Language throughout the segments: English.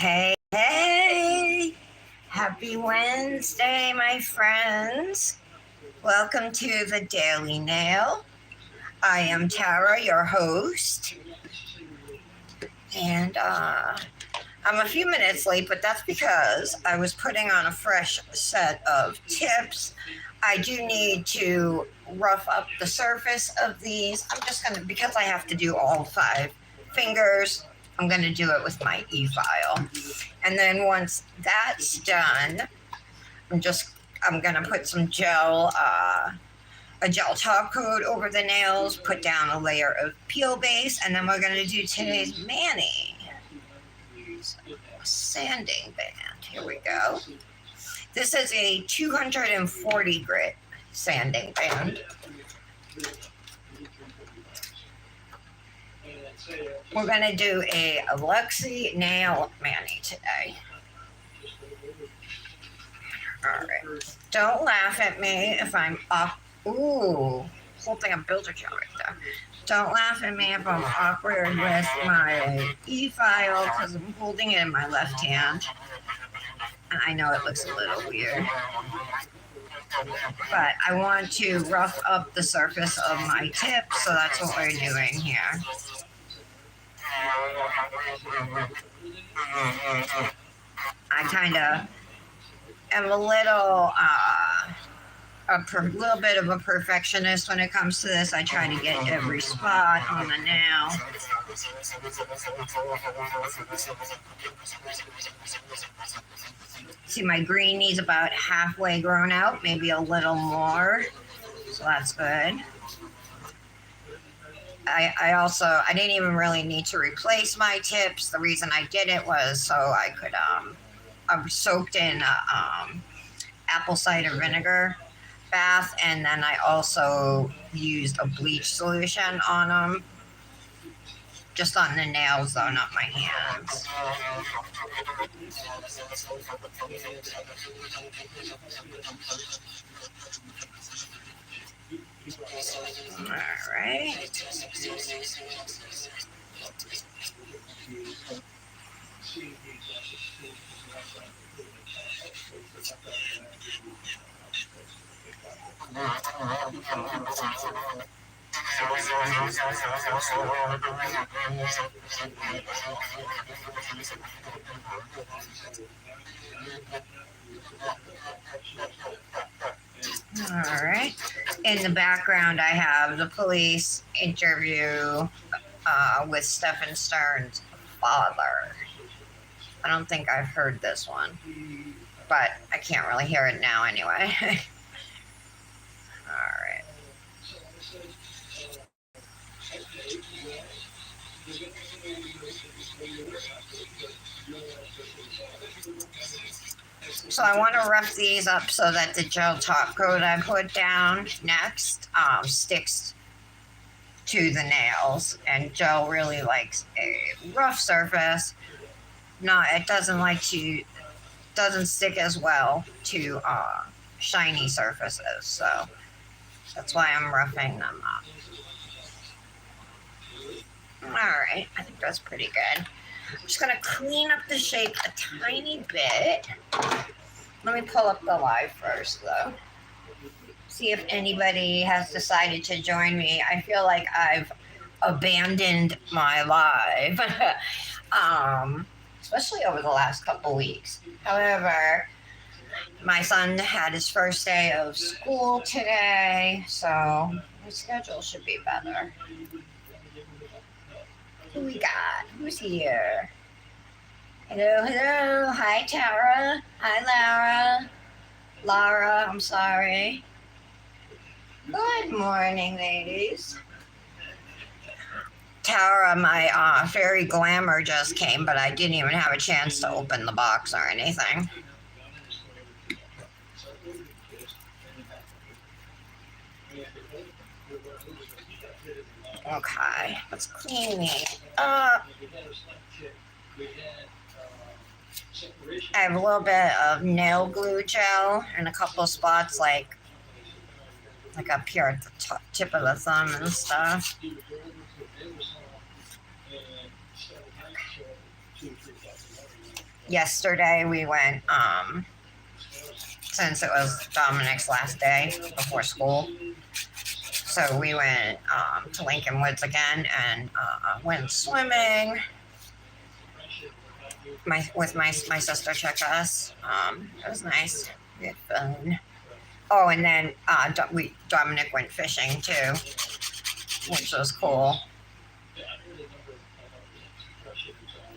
Hey, hey! Happy Wednesday, my friends. Welcome to the Daily Nail. I am Tara, your host, and I'm a few minutes late, but that's because I was putting on a fresh set of tips. I do need to rough up the surface of these. I'm just going to, because I have to do all 5 fingers, I'm going to do it with my e-file. And then once that's done, I'm going to put some a gel top coat over the nails, put down a layer of peel base, and then we're going to do today's mani. Sanding band. Here we go. This is a 240 grit sanding band. We're going to do a Alexi nail mani today. Alright. Don't laugh at me if I'm up. Ooh, holding a builder gel right there. Don't laugh at me if I'm awkward with my e-file because I'm holding it in my left hand. And I know it looks a little weird. But I want to rough up the surface of my tip, so that's what we're doing here. I kind of am a little bit of a perfectionist when it comes to this. I try to get every spot on the nail. See, my greenie's about halfway grown out, maybe a little more, so that's good. I didn't even really need to replace my tips. The reason I did it was so I could, I'm soaked in apple cider vinegar bath, and then I also used a bleach solution on them. Just on the nails though, not my hands. Alright. All right. In the background, I have the police interview with Stephen Stern's father. I don't think I've heard this one, but I can't really hear it now anyway. All right. So I want to rough these up so that the gel top coat I put down next sticks to the nails. And gel really likes a rough surface. It doesn't stick as well to shiny surfaces. So that's why I'm roughing them up. All right, I think that's pretty good. I'm just going to clean up the shape a tiny bit. Let me pull up the live first, though. See if anybody has decided to join me. I feel like I've abandoned my live, especially over the last couple weeks. However, my son had his first day of school today, so my schedule should be better. Who we got? Who's here? Hello. Hi, Tara. Hi, Lara. Lara, I'm sorry. Good morning, ladies. Tara, my fairy glamour just came, but I didn't even have a chance to open the box or anything. Okay, let's clean these up. I have a little bit of nail glue gel in a couple of spots, like up here at the tip of the thumb and stuff. Yesterday we went, since it was Dominic's last day before school. So we went to Lincoln Woods again and went swimming. My sister took us. It was nice. We had fun. Oh, and then Dominic went fishing too, which was cool.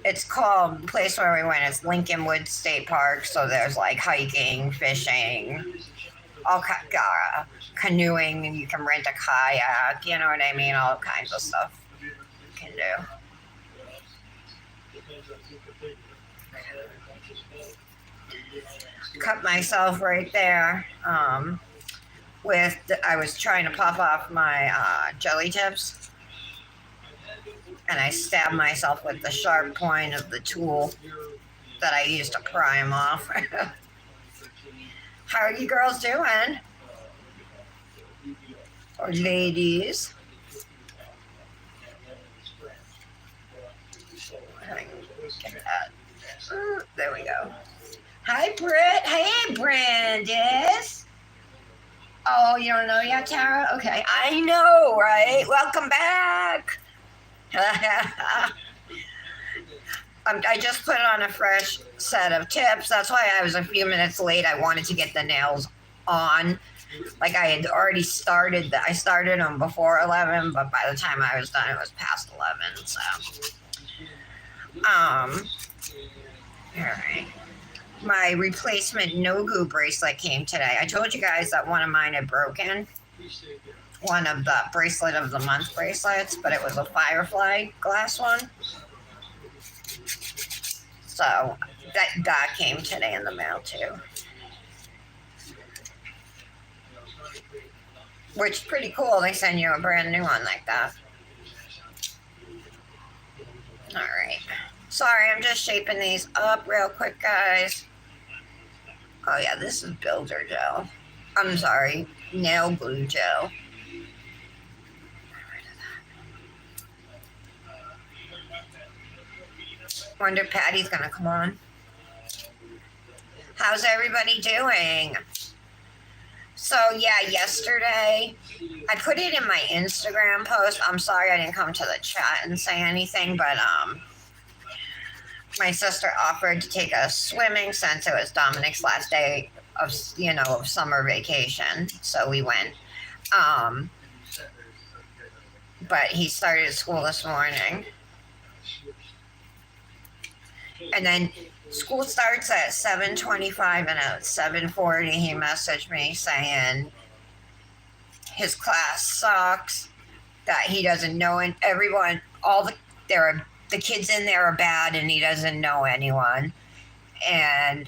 It's called the place where we went. It's Lincoln Woods State Park. So there's like hiking, fishing, all canoeing, and you can rent a kayak. You know what I mean? All kinds of stuff you can do. Cut myself right there. I was trying to pop off my jelly tips, and I stabbed myself with the sharp point of the tool that I used to pry them off. How are you girls doing? Or ladies? Get that. There we go. Hi, Britt. Hey, Brandis. Oh, you don't know yet, Tara? Okay, I know, right? Welcome back. I just put on a fresh set of tips. That's why I was a few minutes late. I wanted to get the nails on. Like I had already started. I started them before 11, but by the time I was done, it was past 11. So, all right. My replacement no-goo bracelet came today. I told you guys that one of mine had broken. One of the bracelet of the month bracelets, but it was a firefly glass one. So that came today in the mail too. Which is pretty cool. They send you a brand new one like that. All right. Sorry, I'm just shaping these up real quick, guys. Oh yeah, this is builder gel. I'm sorry, nail glue gel. Wonder if Patty's gonna come on. How's everybody doing? So yeah, yesterday I put it in my Instagram post. I'm sorry I didn't come to the chat and say anything, but my sister offered to take us swimming since it was Dominic's last day of summer vacation. So we went. But he started school this morning. And then school starts at 7:25, and at 7:40 he messaged me saying his class sucks, that he doesn't know everyone, the kids in there are bad and he doesn't know anyone, and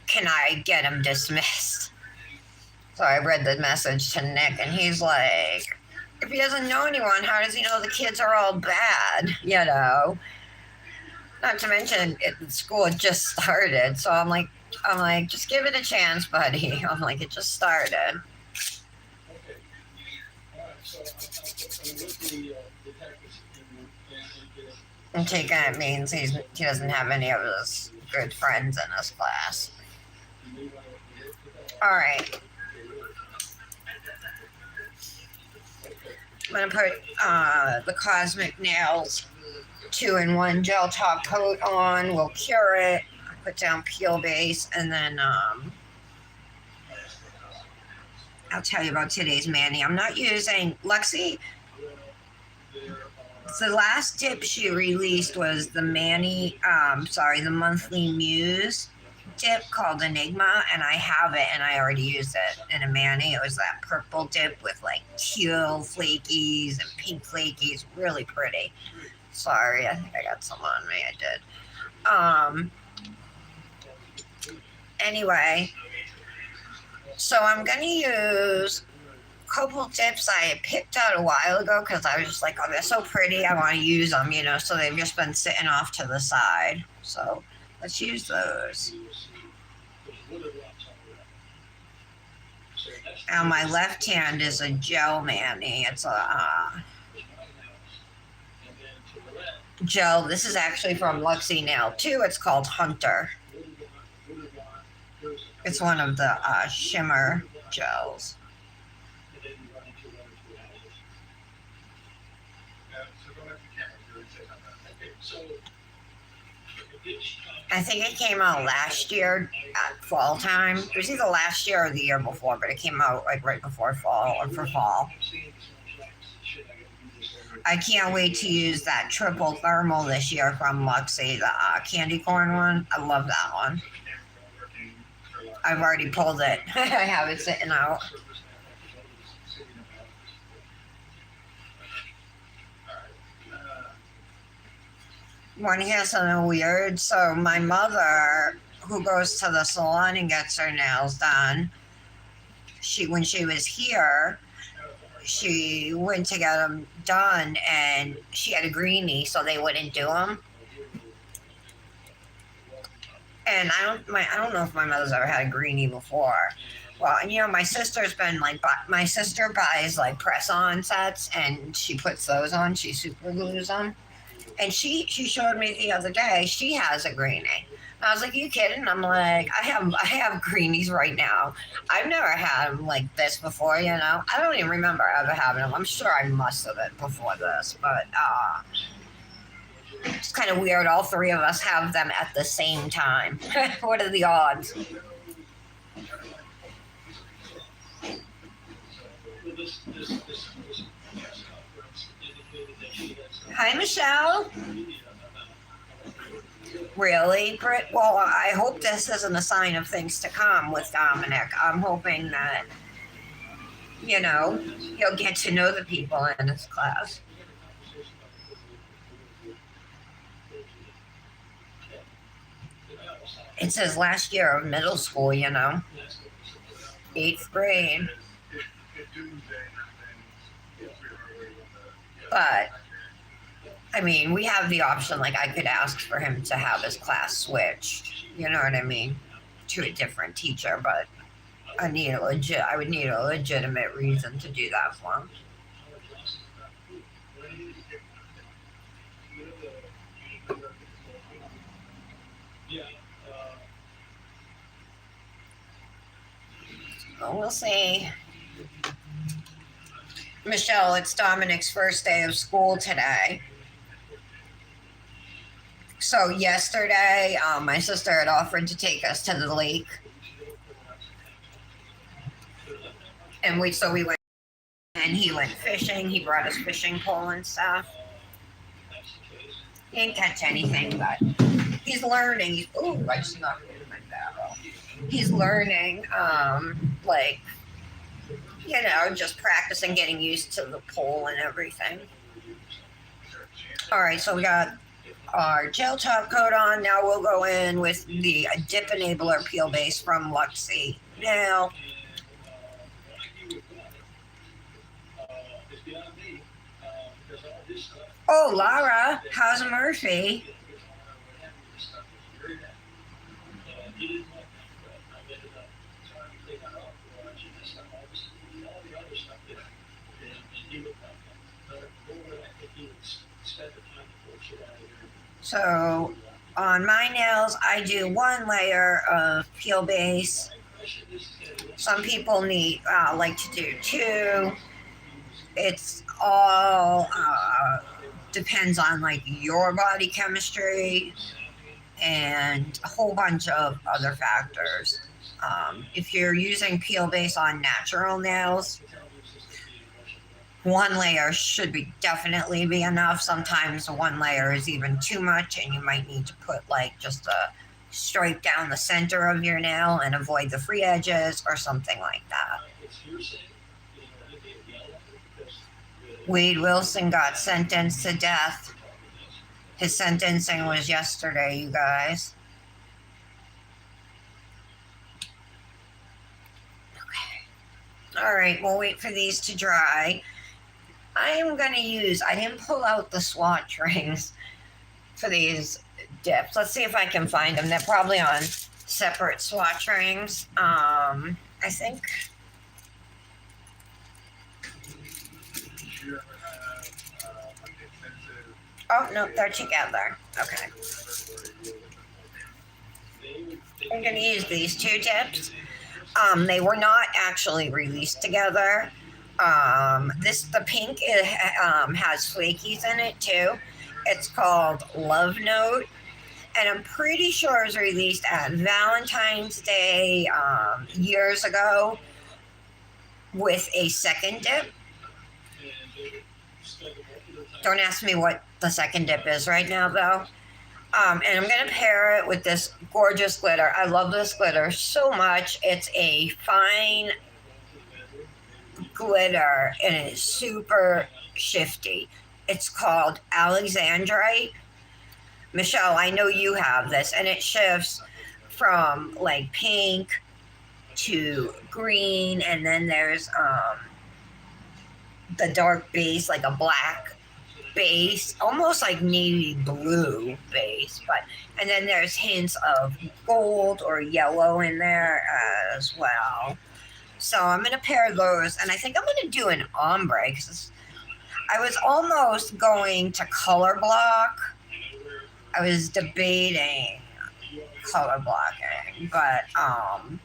can I get him dismissed? So I read the message to Nick, and he's like, if he doesn't know anyone, how does he know the kids are all bad? Not to mention, school had just started, so I'm like, just give it a chance, buddy. I'm like, it just started. And taking it means he doesn't have any of his good friends in his class. All right. I'm gonna put the Cosmic Nails 2-in-1 gel top coat on. We'll cure it. Put down peel base, and then I'll tell you about today's mani. I'm not using Lexi. The last dip she released was the the Monthly Muse dip called Enigma, and I have it, and I already used it in a mani. It was that purple dip with like teal flakies and pink flakies, really pretty. Sorry, I think I got some on me. I did. Anyway, so I'm gonna use a couple tips I had picked out a while ago because I was just like, oh, they're so pretty, I want to use them, so they've just been sitting off to the side. So let's use those. Now my left hand is a gel mani. It's a gel. This is actually from Luxie Nail too. It's called Hunter. It's one of the shimmer gels. I think it came out last year at fall time. It was either last year or the year before, but it came out like right before fall or for fall. I can't wait to use that triple thermal this year from Luxie, the candy corn one. I love that one. I've already pulled it. I have it sitting out. One has something weird. So my mother, who goes to the salon and gets her nails done, when she was here, she went to get them done, and she had a greenie, so they wouldn't do them. And I don't know if my mother's ever had a greenie before. Well, and my sister's been like, my sister buys like press-on sets, and she puts those on. She super glues them. And she showed me the other day, she has a greenie. I was like, you kidding? I'm like, I have greenies right now. I've never had them like this before, I don't even remember ever having them. I'm sure I must have it before this, but it's kind of weird. All three of us have them at the same time. What are the odds? Hi, Michelle. Really, Britt? Well, I hope this isn't a sign of things to come with Dominic. I'm hoping that, he'll get to know the people in his class. It's his last year of middle school, 8th grade. But I mean, we have the option, like I could ask for him to have his class switched, you know what I mean, to a different teacher, but I would need a legitimate reason to do that for him. Well, we'll see. Michelle, it's Dominic's first day of school today. So yesterday, my sister had offered to take us to the lake, and we went, and he went fishing. He brought his fishing pole and stuff. He didn't catch anything, but he's learning. I just knocked into my barrel. He's learning, just practicing getting used to the pole and everything. All right, so we got our gel top coat on. Now we'll go in with the dip enabler peel base from Luxie. Now, oh, Laura, how's Murphy? So on my nails, I do one layer of peel base. Some people like to do two. It's all depends on like your body chemistry and a whole bunch of other factors. If you're using peel base on natural nails, one layer should definitely be enough. Sometimes one layer is even too much, and you might need to put like just a stripe down the center of your nail and avoid the free edges or something like that. Wade Wilson got sentenced to death. His sentencing was yesterday, you guys. Okay. All right, we'll wait for these to dry. I didn't pull out the swatch rings for these dips. Let's see if I can find them. They're probably on separate swatch rings. I think. Oh, no, they're together. Okay. I'm going to use these two tips. They were not actually released together. The pink has flakies in it too. It's called Love Note, and I'm pretty sure it was released at Valentine's Day years ago with a second dip. Don't ask me what the second dip is right now, though. And I'm going to pair it with this gorgeous glitter. I love this glitter so much. It's a fine glitter and it's super shifty. It's called Alexandrite. Michelle, I know you have this, and it shifts from like pink to green, and then there's the dark base, like a black base, almost like navy blue base, and then there's hints of gold or yellow in there as well. So I'm going to pair those, and I think I'm going to do an ombre because I was almost going to color block. I was debating color blocking, but I'm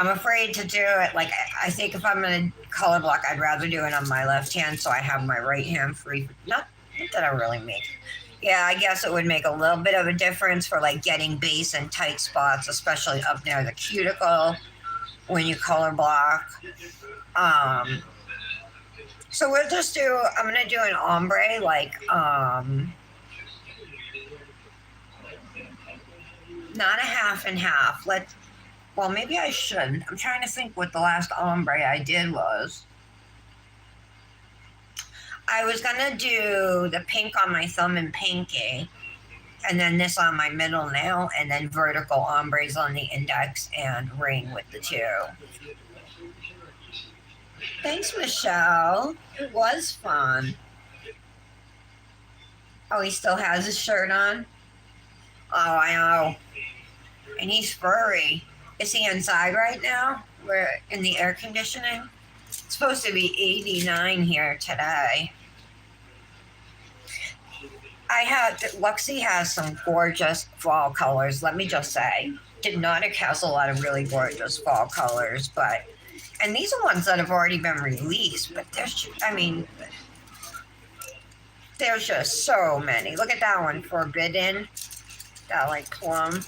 afraid to do it. Like, I think if I'm going to color block, I'd rather do it on my left hand so I have my right hand free. Not that I really make. Yeah, I guess it would make a little bit of a difference for like getting base in tight spots, especially up near the cuticle when you color block. So we'll just do, I'm going to do an ombre, like, not a half and half. Well, maybe I shouldn't. I'm trying to think what the last ombre I did was. I was going to do the pink on my thumb and pinky, and then this on my middle nail, and then vertical ombres on the index and ring with the two. Thanks, Michelle. It was fun. Oh, he still has his shirt on? Oh, I know. And he's furry. Is he inside right now? We're in the air conditioning. It's supposed to be 89 here today. Luxie has some gorgeous fall colors, let me just say. Hypnotic has a lot of really gorgeous fall colors, and these are ones that have already been released, but there's just so many. Look at that one, Forbidden. That like plum.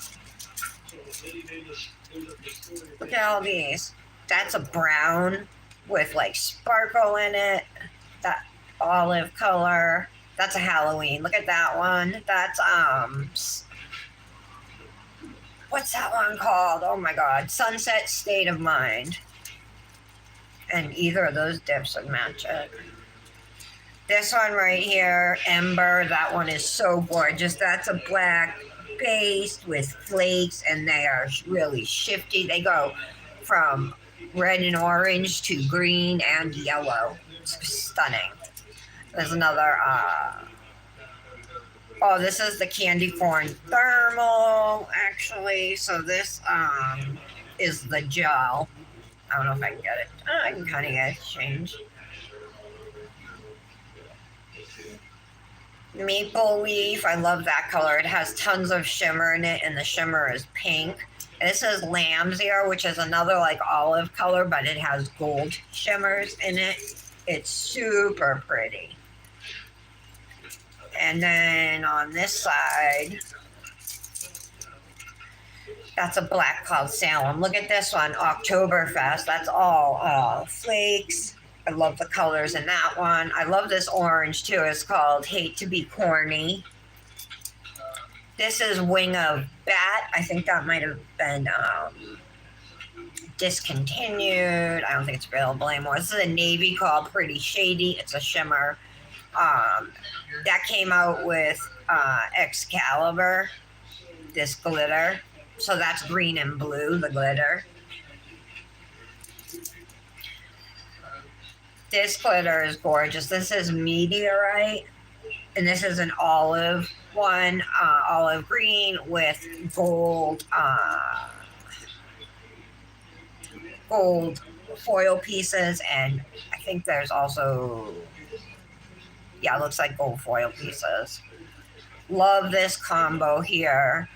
Look at all these. That's a brown with like sparkle in it. That olive color. That's a Halloween. Look at that one. That's what's that one called? Oh my God. Sunset State of Mind. And either of those dips would match it. This one right here, Ember, that one is so gorgeous. That's a black base with flakes, and they are really shifty. They go from red and orange to green and yellow. It's stunning. There's another, this is the candy corn thermal, actually. So this is the gel. I don't know if I can get it. I can kind of get it changed. Maple Leaf, I love that color. It has tons of shimmer in it, and the shimmer is pink. This is Lamb's Ear, which is another like olive color, but it has gold shimmers in it. It's super pretty. And then on this side, that's a black called Salem. Look at this one, Oktoberfest. That's all flakes. I love the colors in that one. I love this orange too. It's called Hate to Be Corny. This is Wing of Bat. I think that might have been discontinued. I don't think it's available anymore. This is a navy called Pretty Shady. It's a shimmer. That came out with Excalibur, this glitter. So that's green and blue, the glitter. This glitter is gorgeous. This is Meteorite, and this is an olive one, olive green with gold, gold foil pieces, and I think there's also Yeah, it looks like gold foil pieces. Love this combo here.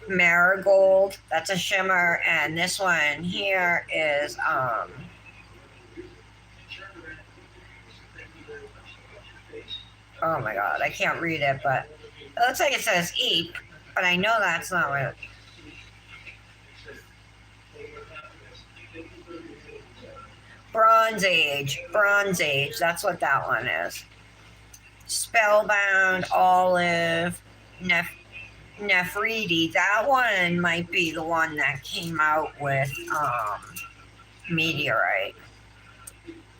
Marigold, that's a shimmer, and this one here is oh my god, I can't read it, but it looks like it says Eep, but I know that's not what it. Bronze Age, that's what that one is. Spellbound, Olive, Nefertiti, that one might be the one that came out with Meteorite.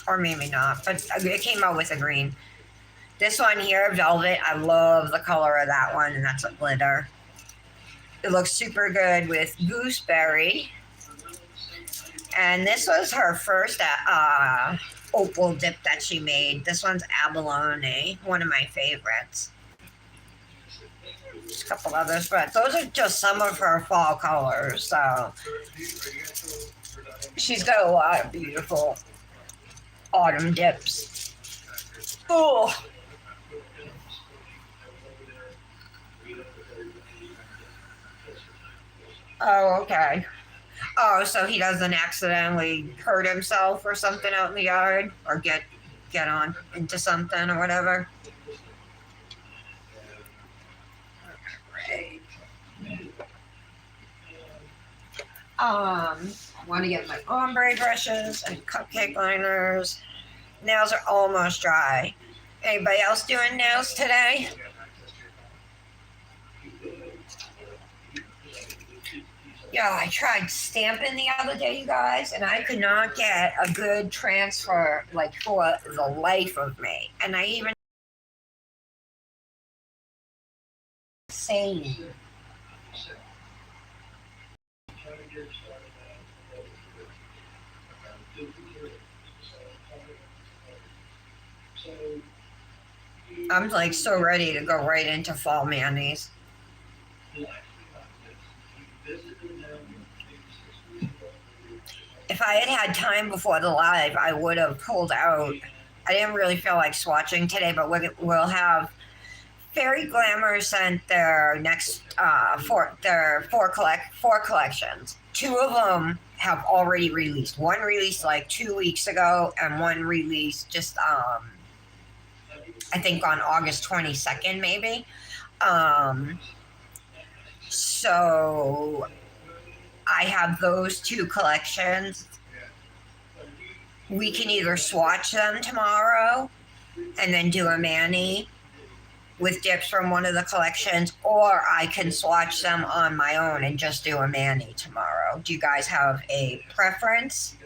Or maybe not, but it came out with a green. This one here, Velvet, I love the color of that one, and that's a glitter. It looks super good with Gooseberry. And this was her first opal dip that she made. This one's Abalone, one of my favorites. Just a couple others, but those are just some of her fall colors. So she's got a lot of beautiful autumn dips. Oh. Oh, okay. Oh, so he doesn't accidentally hurt himself or something out in the yard, or get on into something or whatever. Right. I want to get my ombre brushes and cupcake liners. Nails are almost dry. Anybody else doing nails today? Yeah, I tried stamping the other day, you guys, and I could not get a good transfer, like, for the life of me. And I even same. I'm like so ready to go right into fall manis. If I had had time before the live, I would have pulled out. I didn't really feel like swatching today, but we'll have Fairy Glamour sent their next four collections. Two of them have already released. One released like 2 weeks ago, and one released just I think on August 22nd, maybe. So I have those two collections. We can either swatch them tomorrow and then do a mani with dips from one of the collections, or I can swatch them on my own and just do a mani tomorrow. Do you guys have a preference?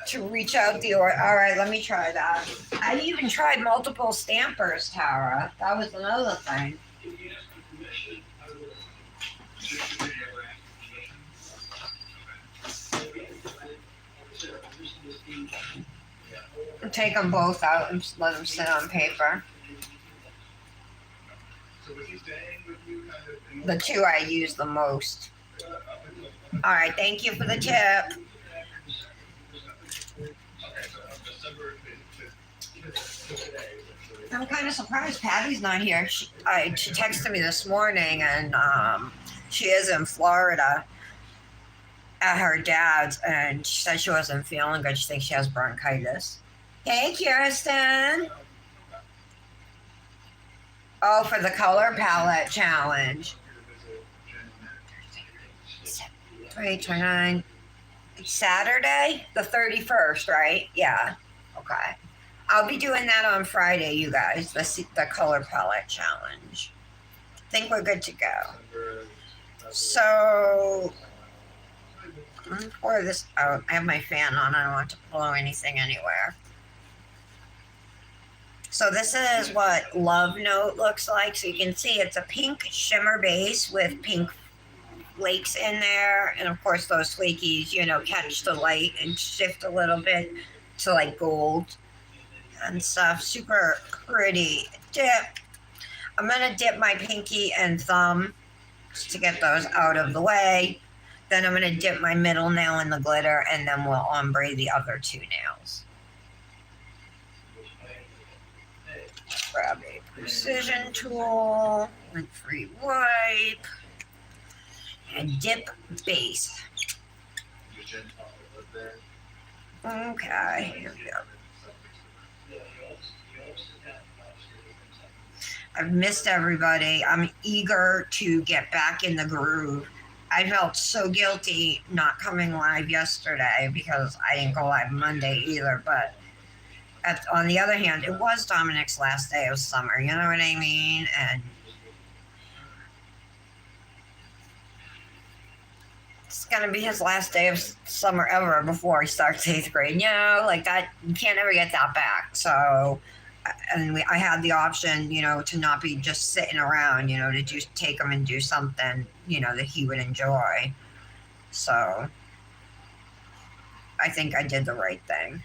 To reach out the or all right, let me try that. I even tried multiple stampers, Tara. That was another thing. Take them both out and let them sit on paper. The two I use the most. All right, thank you for the tip. I'm kind of surprised Patty's not here. She texted me this morning, and she is in Florida at her dad's, and she said she wasn't feeling good. She thinks she has bronchitis. Hey, Kirsten. Oh, for the color palette challenge. 29. Saturday, the 31st, right? Yeah. Okay. I'll be doing that on Friday, you guys. The color palette challenge. I think we're good to go. So, let me pour this out. I have my fan on. I don't want to blow anything anywhere. So this is what Love Note looks like. So you can see it's a pink shimmer base with pink flakes in there. And of course those flakies, catch the light and shift a little bit to like gold and stuff. Super pretty dip. I'm going to dip my pinky and thumb to get those out of the way. Then I'm going to dip my middle nail in the glitter, and then we'll ombre the other two nails. Grab a precision tool, lint-free wipe, and dip base. Okay, here we go. I've missed everybody. I'm eager to get back in the groove. I felt so guilty not coming live yesterday because I didn't go live Monday either. But on the other hand, it was Dominic's last day of summer. You know what I mean? And it's going to be his last day of summer ever before he starts 8th grade. You know, like that, you can't ever get that back. So... and I had the option, you know, to not be just sitting around, you know, to just take him and do something, you know, that he would enjoy. So I think I did the right thing.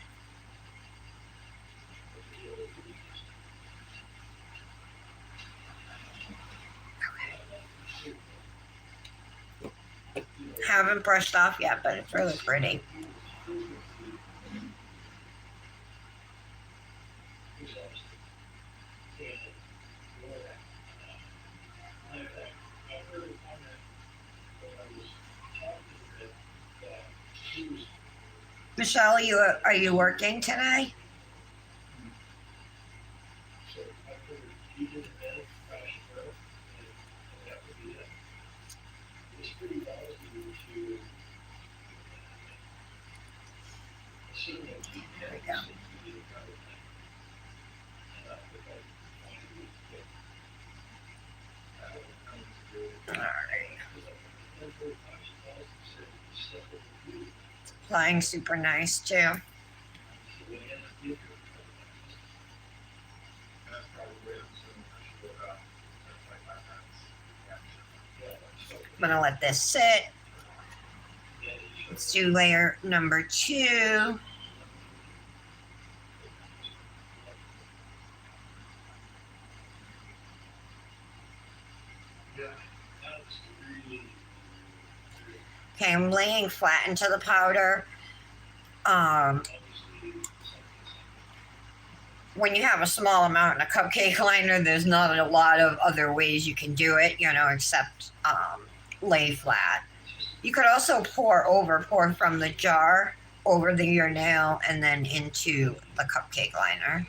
Okay. Haven't brushed off yet, but it's really pretty. Michelle, are you working today? There we go. All right. Flying super nice too. I'm gonna let this sit. Let's do layer number 2. Okay, I'm laying flat into the powder. When you have a small amount in a cupcake liner, there's not a lot of other ways you can do it, you know, except lay flat. You could also pour from the jar over your nail and then into the cupcake liner.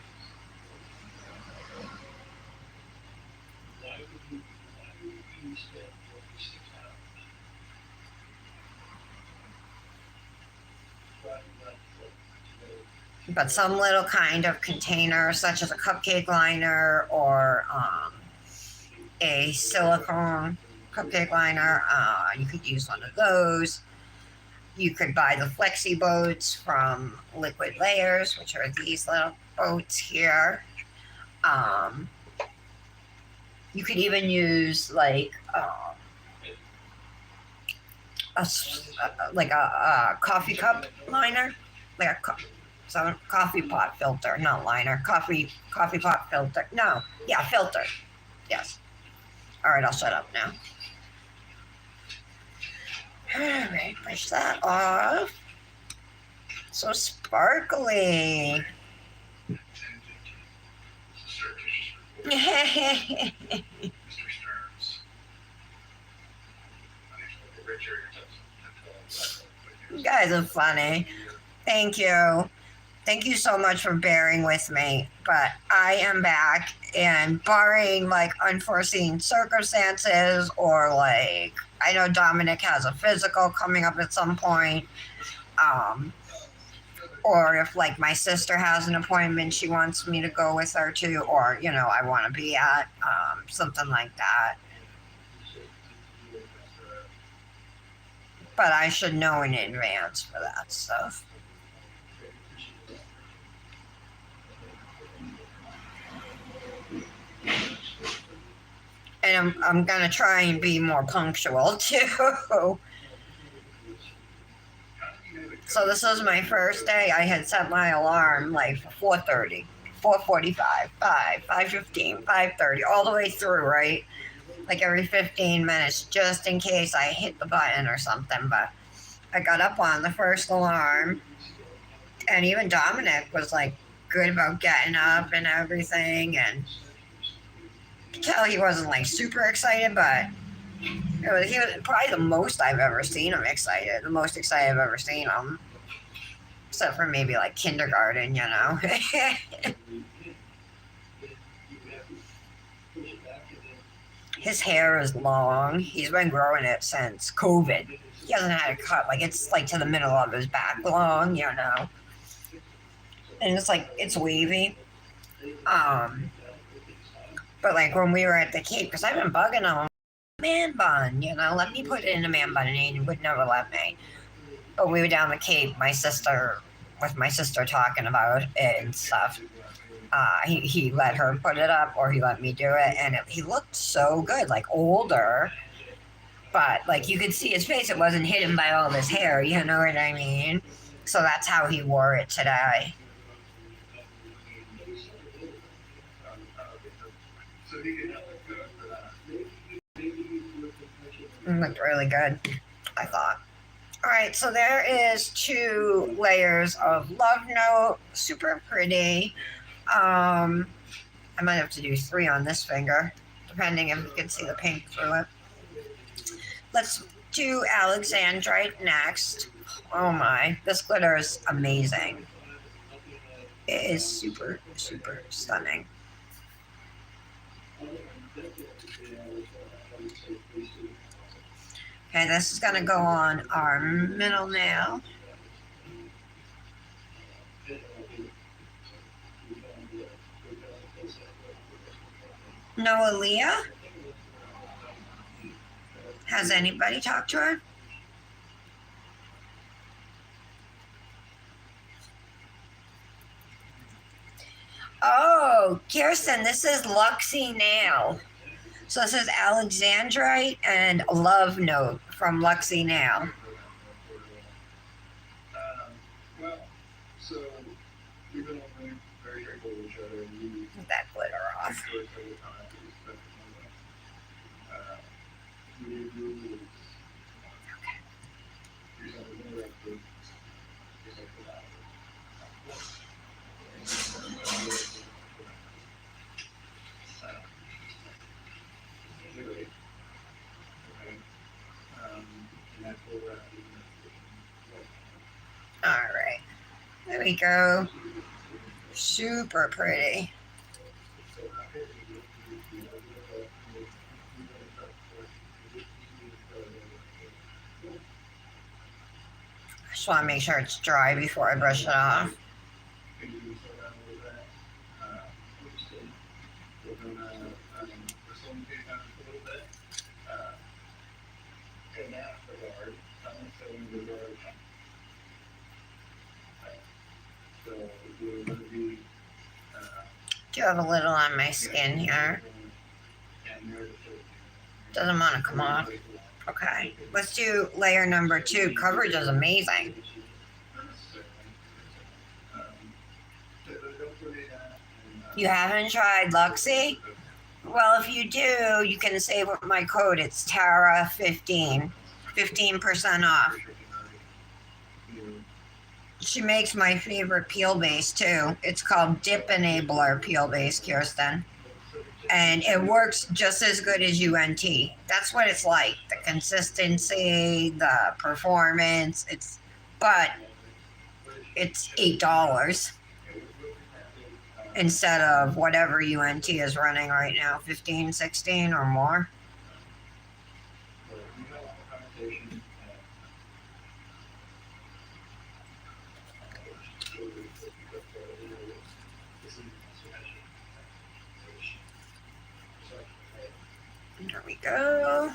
But some little kind of container, such as a cupcake liner or a silicone cupcake liner, you could use one of those. You could buy the flexi boats from Liquid Layers, which are these little boats here. You could even use like a coffee cup liner, like a coffee pot filter, not liner, coffee pot filter. No, yeah, filter. Yes. All right, I'll shut up now. All right, push that off. So sparkly. You guys are funny. Thank you. Thank you so much for bearing with me. But I am back, and barring like unforeseen circumstances or like, I know Dominic has a physical coming up at some point. Or if like my sister has an appointment she wants me to go with her to, or, you know, I want to be at, something like that. But I should know in advance for that stuff. And I'm going to try and be more punctual too. So this was my first day. I had set my alarm like for 4:30, 4:45, 5, 5:15, 5:30, all the way through, right? like every 15 minutes, just in case I hit the button or something. But I got up on the first alarm, and even Dominic was like good about getting up and everything. And you could tell he wasn't like super excited, but he was probably the most I've ever seen him excited, the most excited I've ever seen him, except for maybe like kindergarten, you know. His hair is long. He's been growing it since COVID. He hasn't had a cut. Like it's like to the middle of his back long, you know. And it's like it's wavy. Um, but like when we were at the Cape, because I've been bugging him, man bun, you know, let me put it in a man bun, and he would never let me. But we were down the Cape, with my sister talking about it and stuff. He let her put it up, or he let me do it, and he looked so good, like older, but like you could see his face. It wasn't hidden by all this hair, you know what I mean? So that's how he wore it today. It looked really good, I thought. All right, so there is 2 layers of Love Note, super pretty. I might have to do 3 on this finger, depending if you can see the pink through it. Let's do Alexandrite next. Oh my, this glitter is amazing. It is super, super stunning. Okay, this is going to go on our middle nail. Noah Leah? Has anybody talked to her? Oh, Kirsten, this is Luxie Nail. So this is Alexandrite and Love Note from Luxie Nail. Get that glitter off. All right, there we go. Super pretty. I just want to make sure it's dry before I brush it off. Do have a little on my skin here. Doesn't want to come off. Okay, let's do layer number 2. Coverage is amazing. You haven't tried Luxie? Well, if you do, you can save with my code. It's Tara15. 15% off. She makes my favorite peel base too. It's called Dip Enabler Peel Base, Kirsten. And it works just as good as UNT. That's what it's like. The consistency, the performance. But it's $8 instead of whatever UNT is running right now, 15, 16 or more. There we go.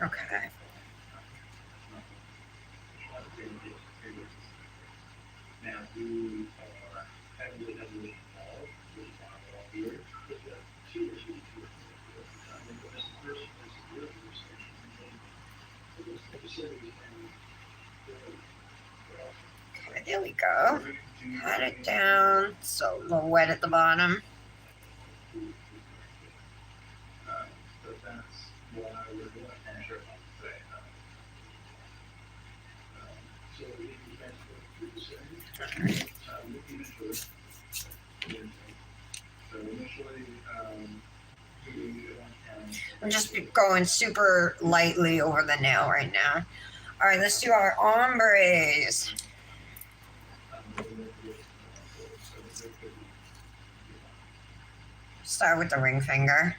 Okay. There we go. Pat it down. So a little wet at the bottom. I'm just going super lightly over the nail right now. All right, let's do our ombres. Start with the ring finger.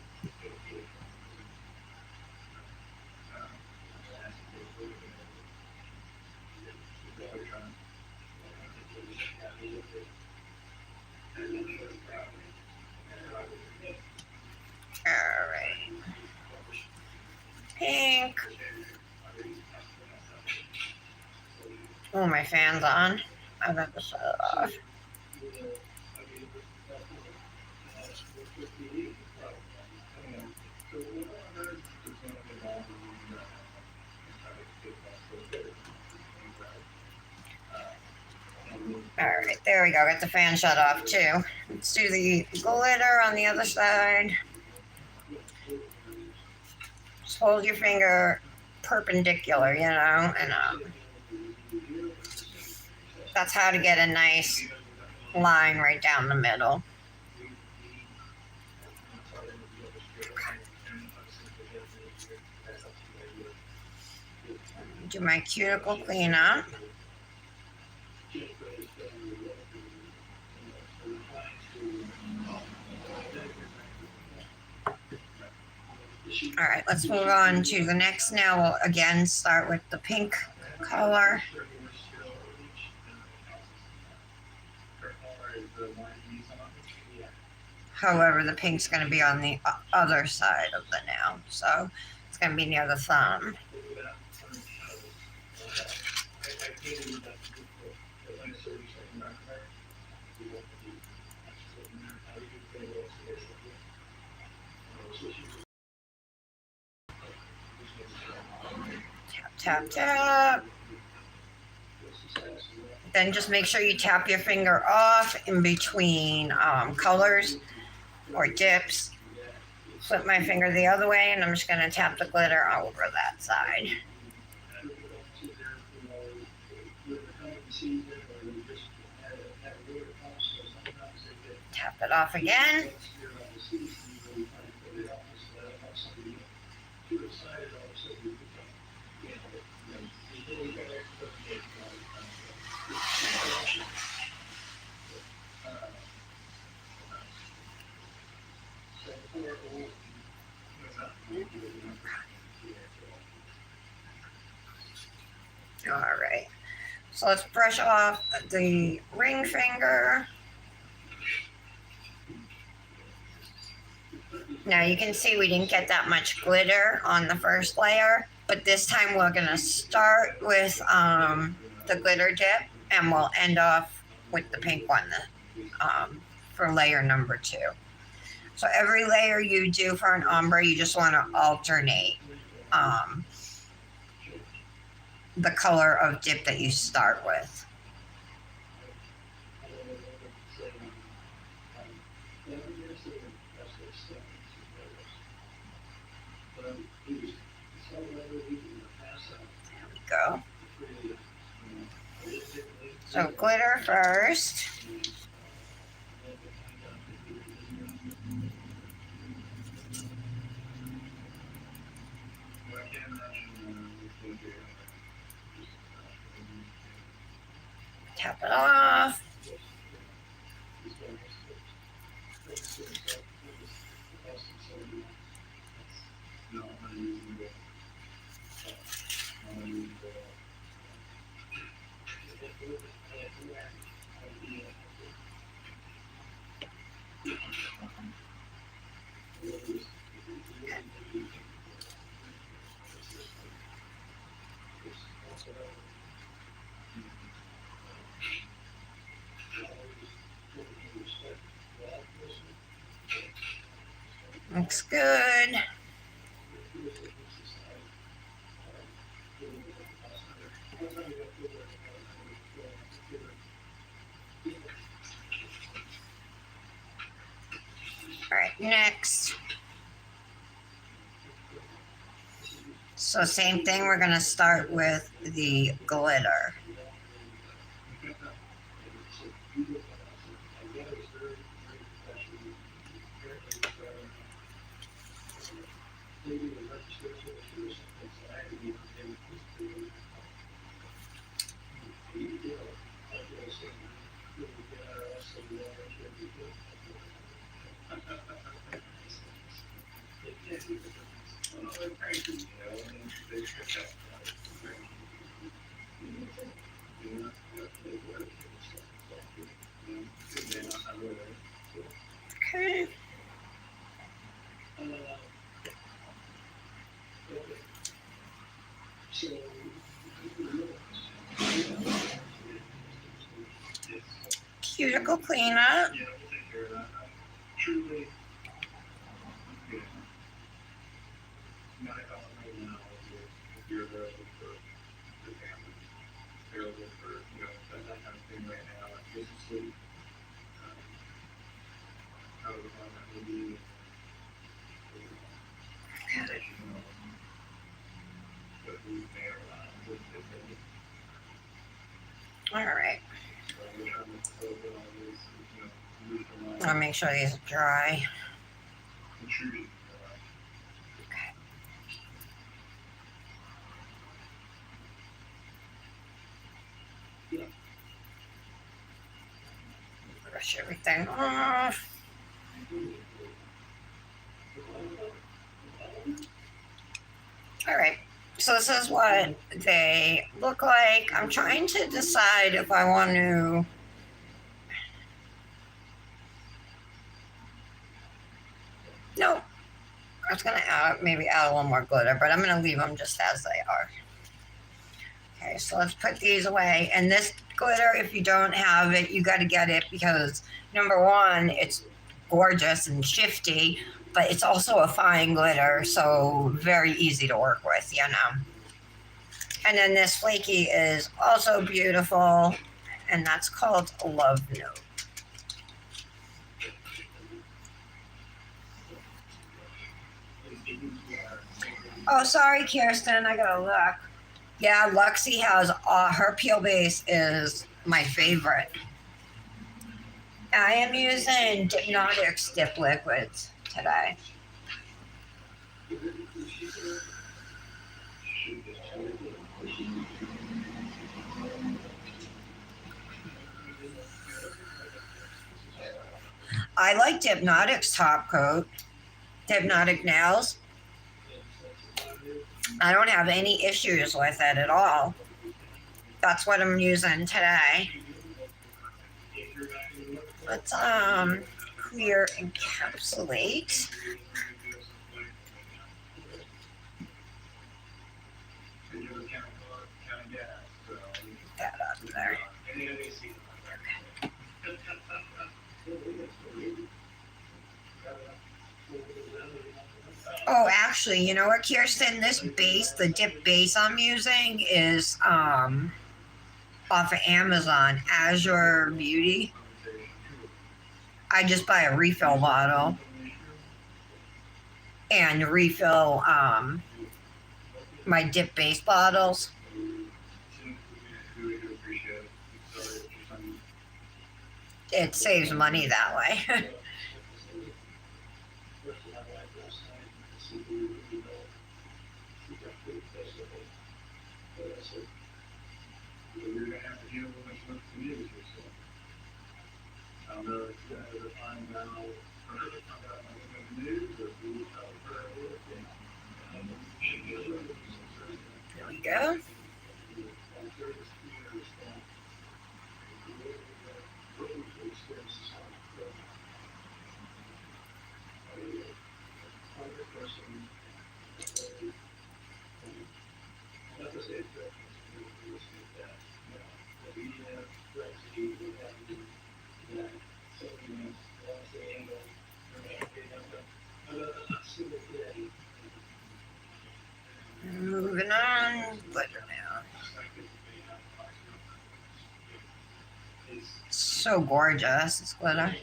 All right. Pink. Oh, my fan's on. I got to shut it off. All right, there we go. Got the fan shut off too. Let's do the glitter on the other side. Just hold your finger perpendicular, you know, and that's how to get a nice line right down the middle. Do my cuticle cleanup. All right, let's move on to the next nail. We'll again start with the pink color. However, the pink's going to be on the other side of the nail, so it's going to be near the thumb. Tap, tap. Then just make sure you tap your finger off in between colors or dips. Flip my finger the other way, and I'm just going to tap the glitter over that side. Tap it off again. All right, so let's brush off the ring finger. Now you can see we didn't get that much glitter on the first layer, but this time we're gonna start with the glitter dip, and we'll end off with the pink one for layer number 2. So every layer you do for an ombre, you just want to alternate the color of dip that you start with. There we go. So glitter first. Tap it off. Looks good. Next. So same thing, we're going to start with the glitter. Okay. Cuticle cleanup. All right. I'll make sure these are dry. Brush everything off. All right. So this is what they look like. I'm trying to decide if I want to. No, I was gonna maybe add a little more glitter, but I'm gonna leave them just as they are. Okay, so let's put these away. And this glitter, if you don't have it, you got to get it because number one, it's gorgeous and shifty, but it's also a fine glitter, so very easy to work with, you know. And then this flaky is also beautiful, and that's called Love Note. Oh, sorry, Kirsten, I gotta look. Yeah, Luxie has her peel base is my favorite. I am using Hypnotics dip liquids today. I like Hypnotics top coat, Hypnotic nails. I don't have any issues with it at all. That's what I'm using today. Let's clear encapsulate. That up there. Oh, actually, you know what, Kirsten? This base, the dip base I'm using is off of Amazon, Azure Beauty. I just buy a refill bottle and refill my dip base bottles. It saves money that way. There we go. Moving on, glitter now. So gorgeous, this glitter.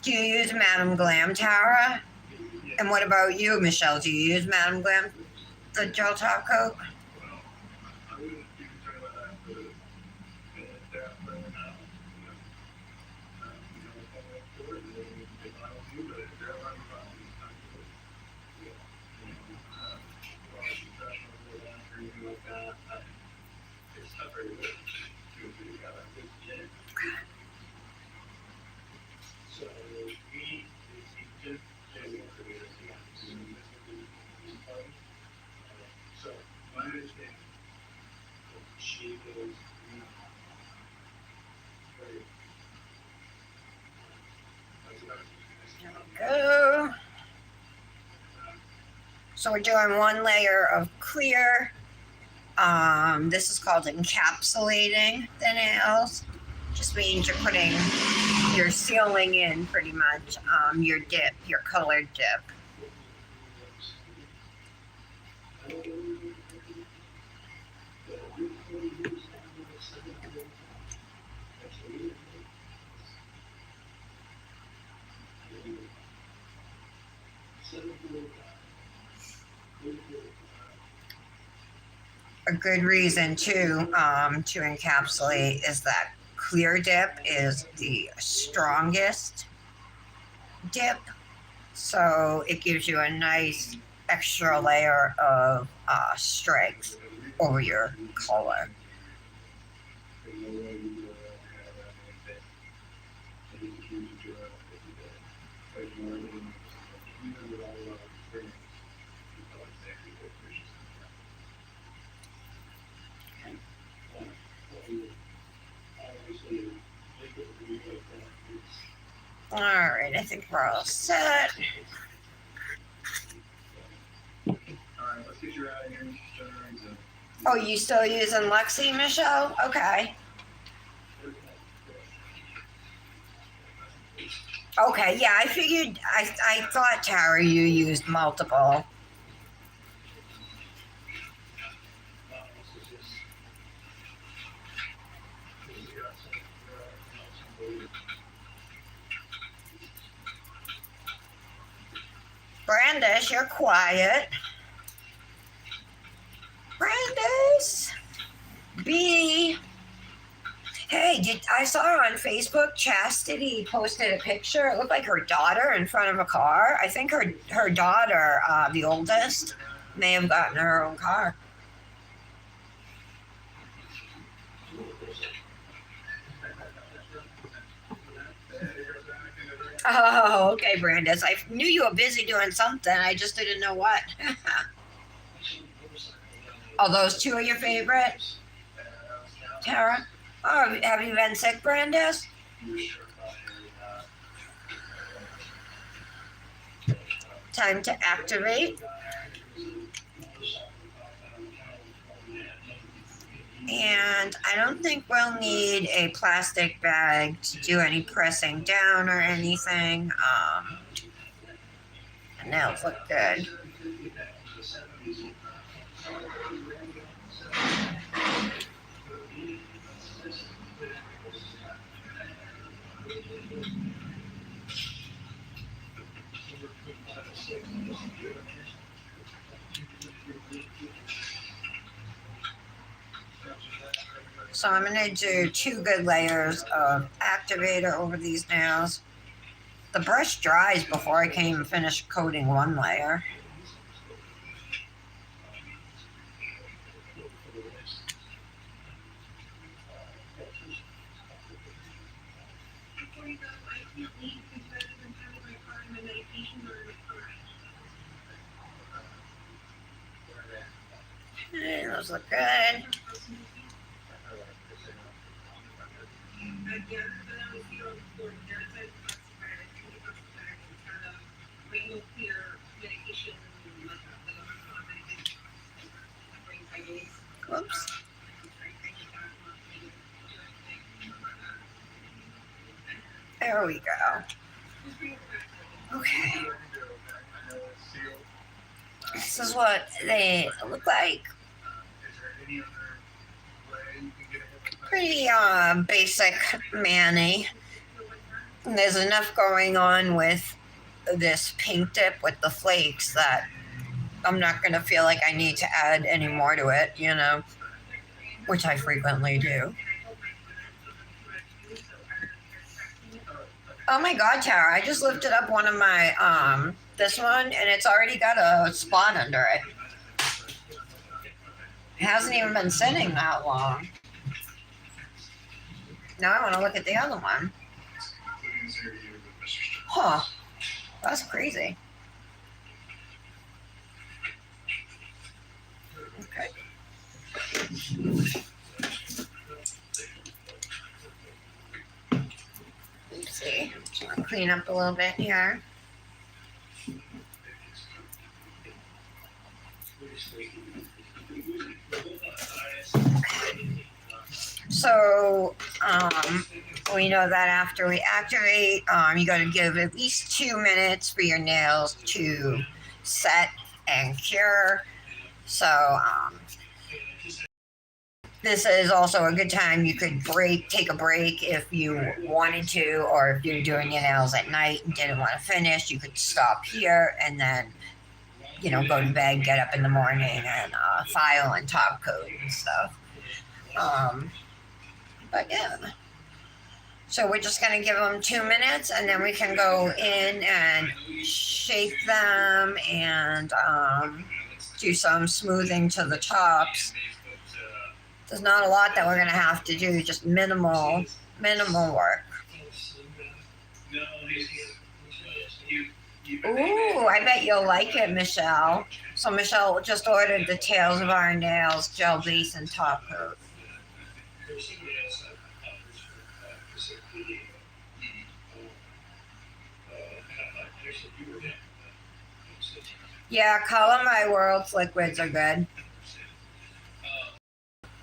Do you use Madame Glam, Tara? And what about you, Michelle? Do you use Madame Glam, the gel top coat? Go. So we're doing one layer of clear. This is called encapsulating the nails. Just means you're sealing in pretty much your dip, your colored dip. A good reason to encapsulate is that clear dip is the strongest dip, so it gives you a nice extra layer of strength over your color. All right, I think we're all set. Oh, you still using Lexi, Michelle? Okay. Okay, yeah, I figured, I thought, Tara, you used multiple. Brandis, you're quiet. Brandis. B. Hey, I saw her on Facebook. Chastity posted a picture. It looked like her daughter in front of a car. I think her daughter, the oldest, may have gotten her own car. Oh, okay, Brandis. I knew you were busy doing something. I just didn't know what. Oh, those two are your favorite? Tara? Oh, have you been sick, Brandis? Time to activate. And I don't think we'll need a plastic bag to do any pressing down or anything. The nails look good. So I'm going to do 2 good layers of activator over these nails. The brush dries before I can even finish coating 1 layer. Okay, those look good. Whoops. There we go. Okay. This is what they look like. Pretty basic mani. There's enough going on with this pink dip with the flakes that I'm not going to feel like I need to add any more to it, you know, which I frequently do. Oh my God, Tara, I just lifted up one of my, this one, and it's already got a spot under it. It hasn't even been sitting that long. Now I want to look at the other one. Huh. That's crazy. Okay. Oopsie. Just want to clean up a little bit here. So, we know that after we activate, you got to give at least 2 minutes for your nails to set and cure. So, this is also a good time you could take a break if you wanted to, or if you're doing your nails at night and didn't want to finish, you could stop here and then, you know, go to bed, get up in the morning and file and top coat and stuff. But yeah. So we're just going to give them 2 minutes and then we can go in and shape them and do some smoothing to the tops. There's not a lot that we're going to have to do, just minimal work. Ooh, I bet you'll like it, Michelle. So Michelle just ordered the Tails of Our Nails gel base and top coat. Yeah, Color My World's liquids are good.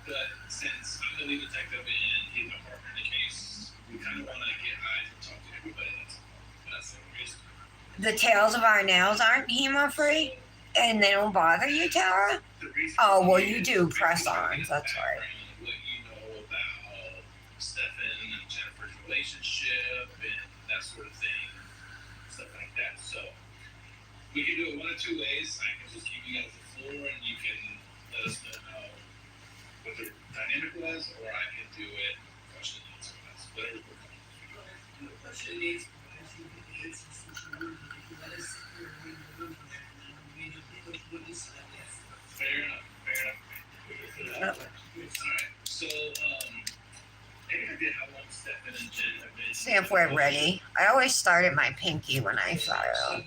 But since I'm the lead detective and he's my partner in the case, we kind of want to get eyes and talk to everybody. That's the reason. The Tails of Our Nails aren't hemo-free? And they don't bother you, Tara? Oh, well, you do press-ons, that's right. What you know about Stefan and Jennifer's relationship and that sort of thing, stuff like that. So we can do it one of two ways. I can just keep you guys the floor and you can let us know what the dynamic was, or I can do it question and answer class, whatever we're comfortable with. Question needs. Fair enough. Alright, so, any idea how long Stefan and Jen have been? See if we're ready. I always start at my pinky when I file.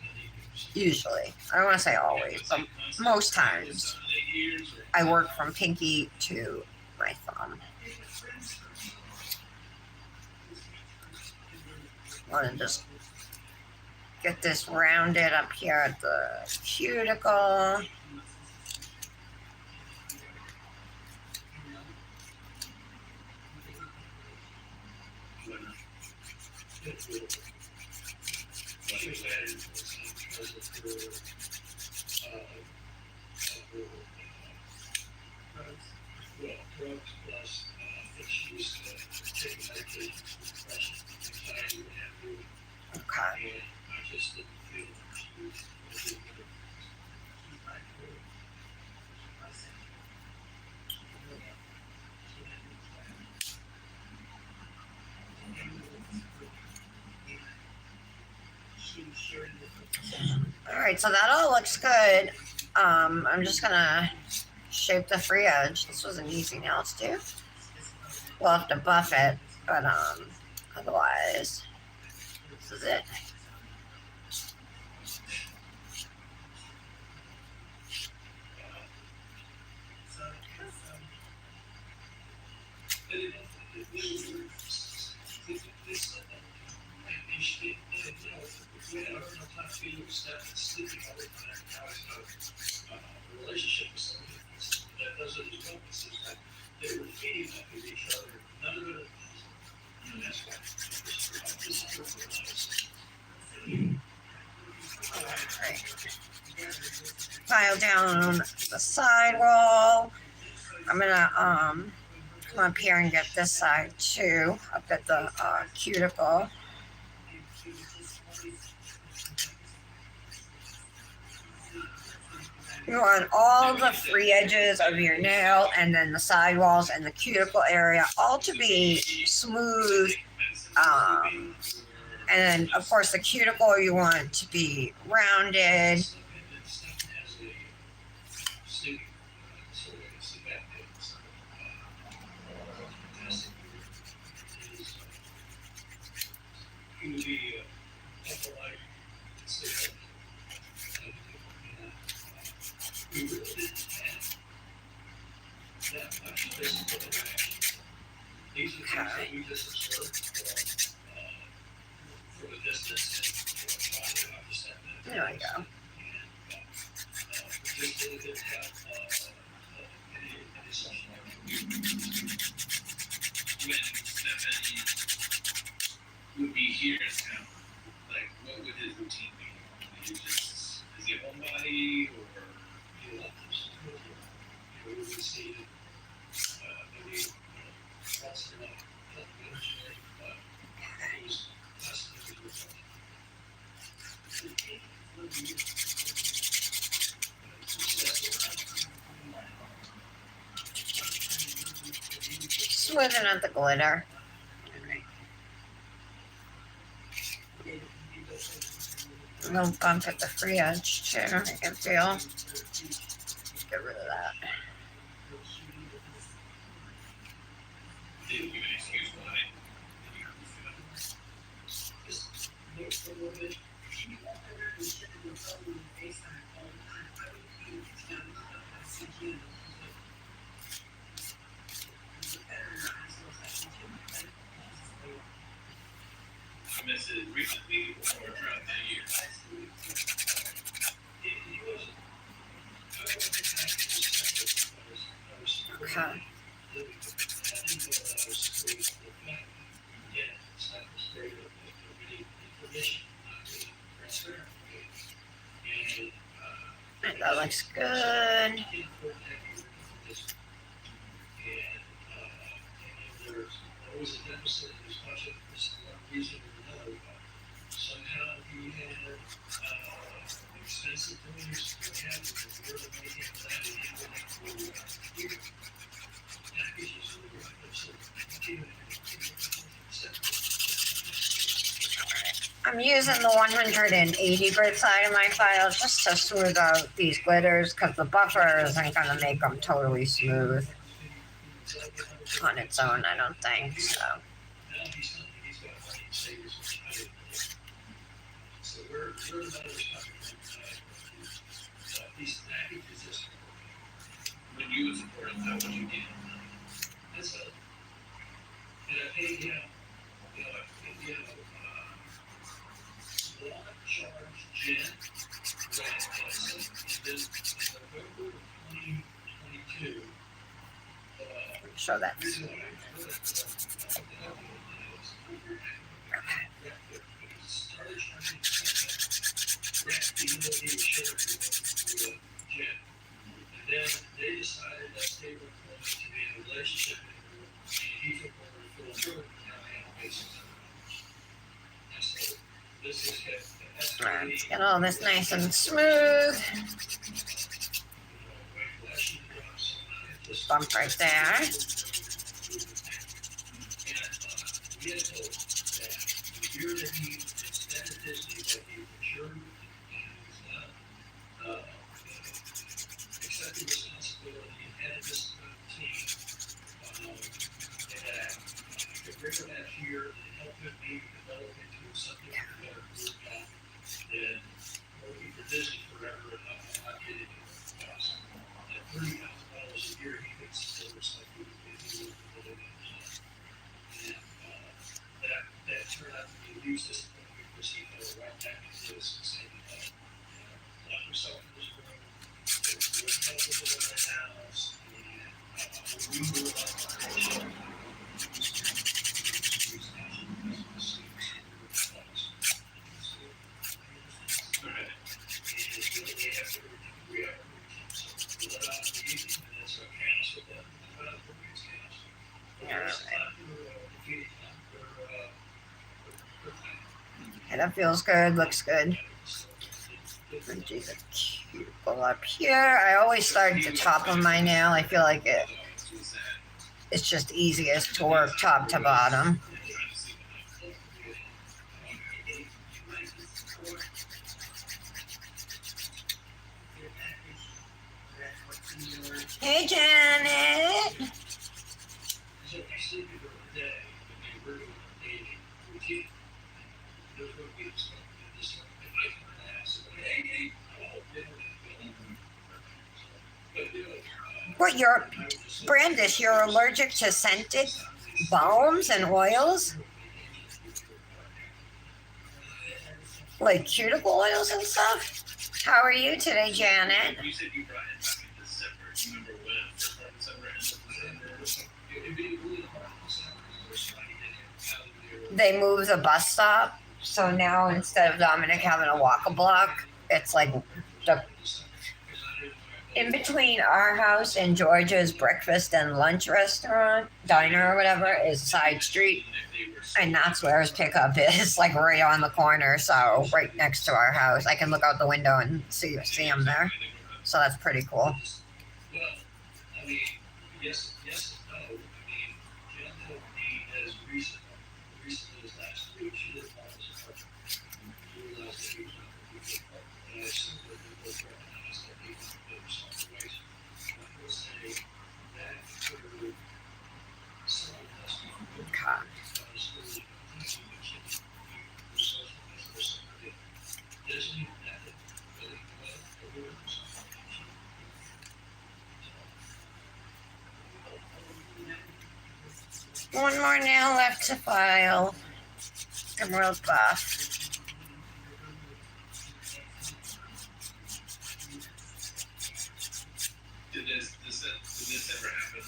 Usually. I don't want to say always, but most times. I work from pinky to my thumb. I want to just get this rounded up here at the cuticle. Okay. All right, so that all looks good. I'm just gonna shape the free edge. This was an easy nail to do. We'll have to buff it, but otherwise, this is it. Relationship with somebody that does it as well. Right. Tile down on the sidewall. I'm gonna come up here and get this side too. I've got the cuticle. You want all the free edges of your nail and then the sidewalls and the cuticle area all to be smooth. And then, of course, the cuticle you want to be rounded. Okay. There we go. When Stefan would be here in town, like, what would his routine be? Is he a homebody or? Smoothing out the glitter. A little bump at the free edge too. I can feel. Get rid of that. Did you give an excuse why? I missed it recently or throughout the year. Okay. That looks good. I'm using the 180 grit side of my file just to smooth out these glitters because the buffer isn't going to make them totally smooth on its own, I don't think. So. When you would support him, how would you get him? Show that. Then they decided that they were going to be in a relationship and he took over the full so this is Alright, let's get all this nice and smooth. Bump right there. Accepted responsibility and had this team that could bring that here and help it be developed into something better than working for Disney forever and not getting it cost. At $30,000 a year, he could still recycle it if he would put it in. And that turned out to be useless because he fell right back into this and said, lock yourself in this room. There's no people in the house, and we will And that feels good, looks good. And do the cuticle up here. I always start at the top of my nail. I feel like it's just easiest to work top to bottom. Hey, Janet. What, Brandis, you're allergic to scented balms and oils? Like cuticle oils and stuff? How are you today, Janet? You said you brought it back in December. Remember when? December. They moved the bus stop, so now instead of Dominic having to walk a block, it's like the in between our house and Georgia's breakfast and lunch restaurant, diner or whatever, is a side street. And that's where his pickup is, like right on the corner. So right next to our house, I can look out the window and see him there. So that's pretty cool. Well, I mean, yes and no. I mean, Jen told me as recently as last week, she didn't want us to realize that he was not going to be good. And I assume that they both recognize that he was in some ways. I will say that for some of us, Okay. One more nail left to file. Emerald buff. Did this ever happen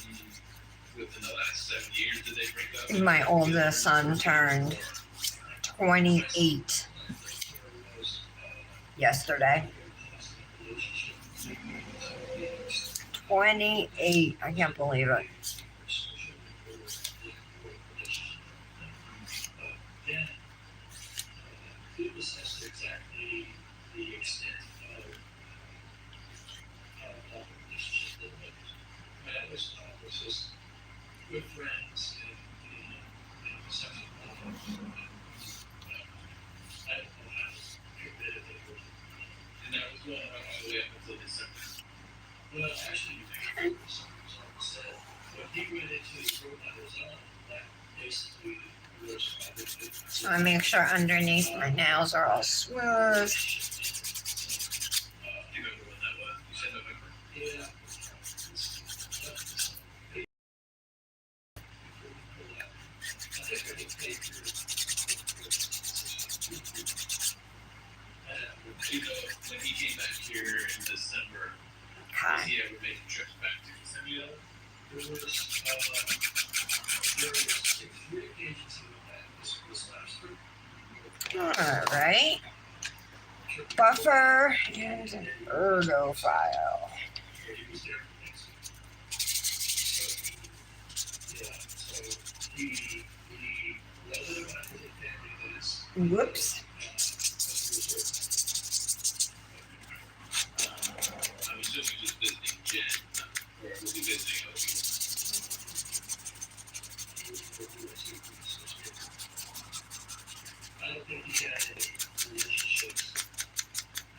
within the last 7 years? Did they break up? My oldest son turned 28 yesterday. 28. I can't believe it. Exactly the extent of relationship that I was just good friends and such a I don't know how committed they were. And that was going on all the way up until December. Well, actually, something said when he went into his room on his own, that basically was probably. So I make sure underneath my nails are all smooth. Do you remember when that was? You said November? Yeah. You know, when he came back here in December, Okay. he ever making trips back to Kissimmee? There was 6 occasions he went back. This was last week. All right. Buffer and an ergo file. Whoops. I'm assuming just visiting Jen, or will be visiting other people. I don't think he had any relationships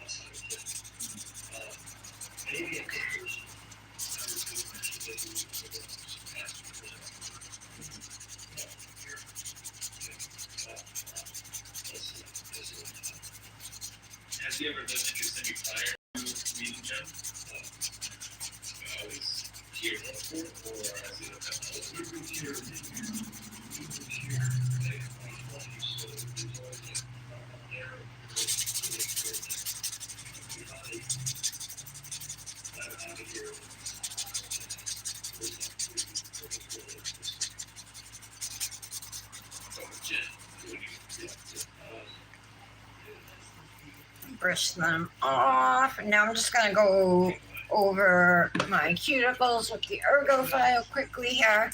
outside of Jen. Maybe a good person. I was going to mention that he was some past person. Has he ever lived in Kissimmee prior to meeting Jen? Always here or has he lived out? He moved here. He moved here in 2020, so he was always there. We finally got him out of here. Brush them off. Now I'm just going to go over my cuticles with the ergo file quickly here.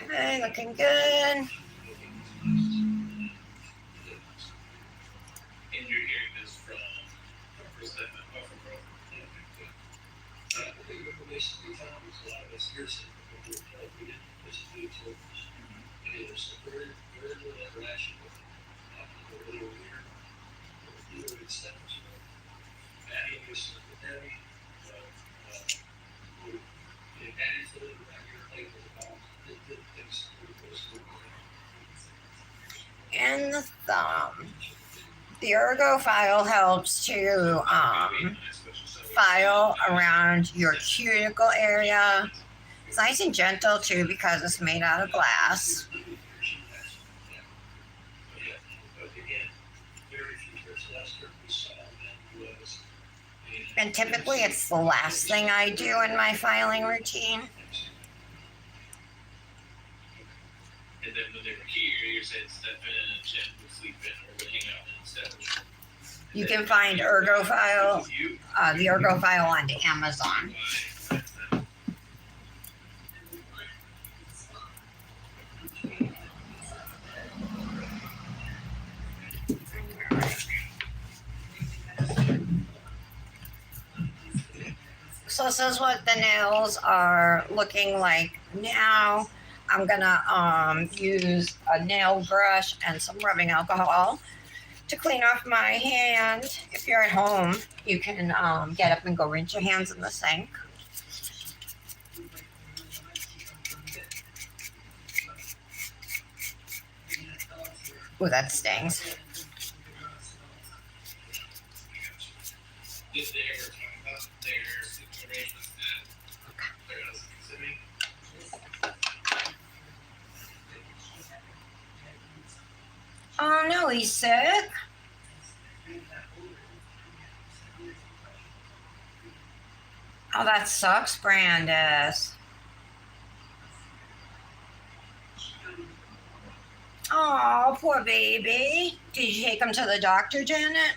Okay, looking good. And you're hearing this from Stefan. Oh, from Bro. And the thumb. The ergo file helps to file around your cuticle area. It's nice and gentle too because it's made out of glass. And typically it's the last thing I do in my filing routine. And then when they were here, you said Stefan and Jen would sleep in or would hang out in Stefan. You can find ergo file, the ergo file on Amazon. So this is what the nails are looking like now. I'm gonna use a nail brush and some rubbing alcohol to clean off my hand. If you're at home, you can get up and go rinse your hands in the sink. Ooh, that stings. Did they ever talk about their situation that they're not considering? Oh no, he's sick. Oh, that sucks, Brandis. Oh, poor baby. Did you take him to the doctor, Janet?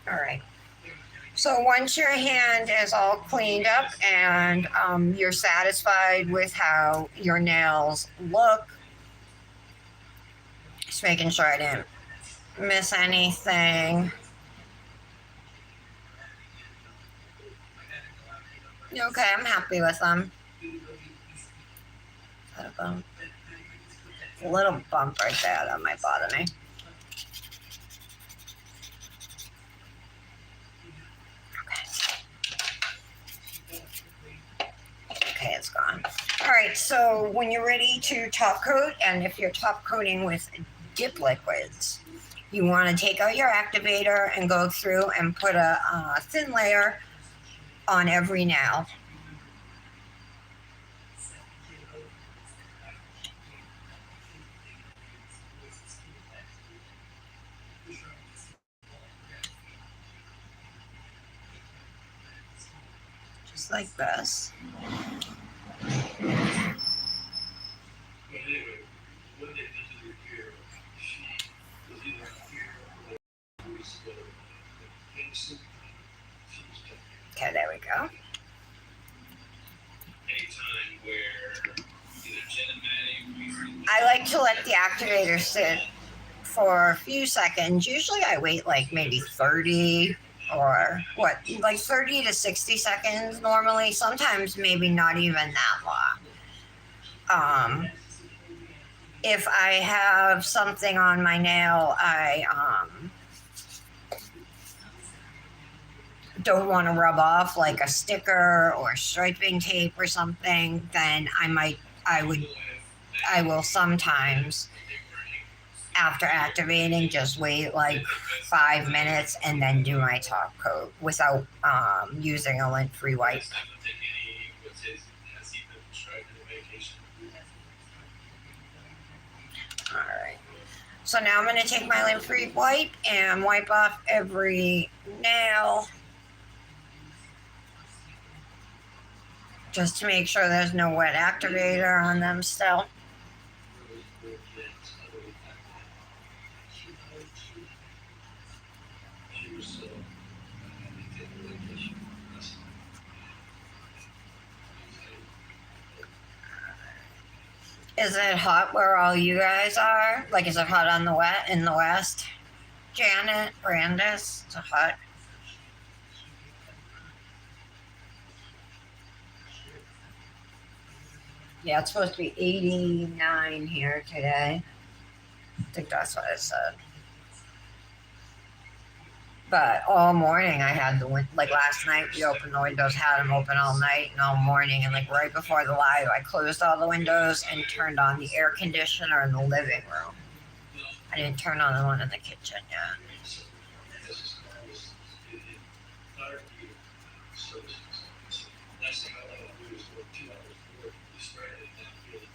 All right. So once your hand is all cleaned up and you're satisfied with how your nails look, just making sure I didn't miss anything. Okay, I'm happy with them. Is that a bump? A little bump right there that might bother me. Okay, it's gone. All right, so when you're ready to top coat, and if you're top coating with dip liquids, you want to take out your activator and go through and put a thin layer on every nail. Just like this. Okay, there we go. I like to let the activator sit for a few seconds. Usually I wait like maybe 30 or like 30 to 60 seconds normally. Sometimes maybe not even that long. If I have something on my nail I don't want to rub off, like a sticker or striping tape or something, then I will sometimes after activating, just wait like 5 minutes and then do my top coat without using a lint-free wipe. Last time I think any what's his has he been prescribed any medication? All right. So now I'm going to take my lint-free wipe and wipe off every nail, just to make sure there's no wet activator on them still. Is it hot where all you guys are? Like, is it hot on the in the west? Janet, Brandis, is it hot? Yeah, it's supposed to be 89 here today. I think that's what it said. But all morning I had like last night we opened the windows, had them open all night and all morning, and like right before the live I closed all the windows and turned on the air conditioner in the living room. I didn't turn on the one in the kitchen yet.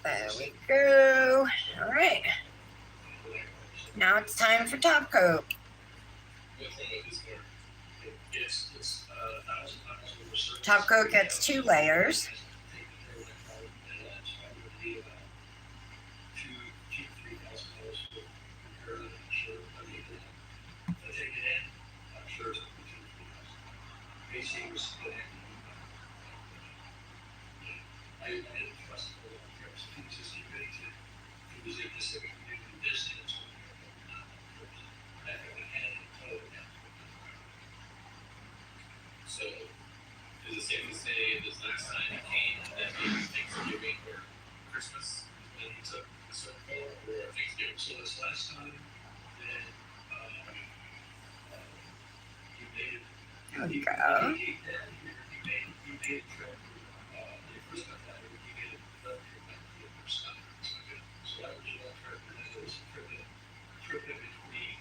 There we go. All right. Now it's time for top coat. Top coat gets 2 layers. So, is it safe to say this last time he came that maybe Thanksgiving or Christmas when he took the circle or Thanksgiving? So this last time, then you made it. There we go. You made a trip. The first time that you made it, the first time. So that was your trip, and then there was a trip in between.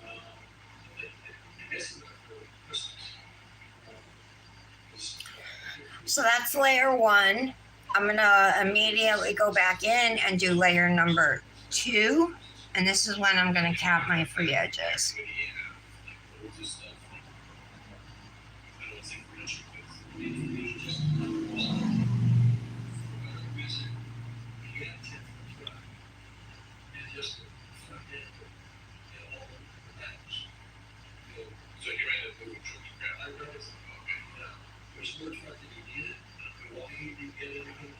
I guess it was for Christmas. So that's layer 1. I'm gonna immediately go back in and do layer number 2, and this is when I'm gonna cap my free edges.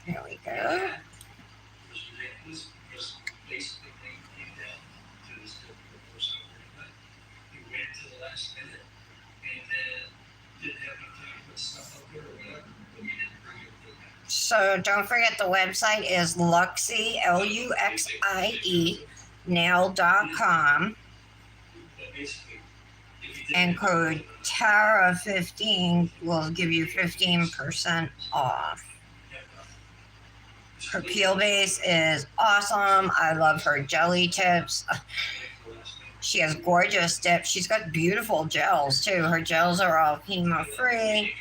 There we go. So don't forget the website is Luxie, Luxie, nail.com, and code TARA15 will give you 15% off. Her peel base is awesome. I love her jelly tips. She has gorgeous dips. She's got beautiful gels too. Her gels are all chemo free.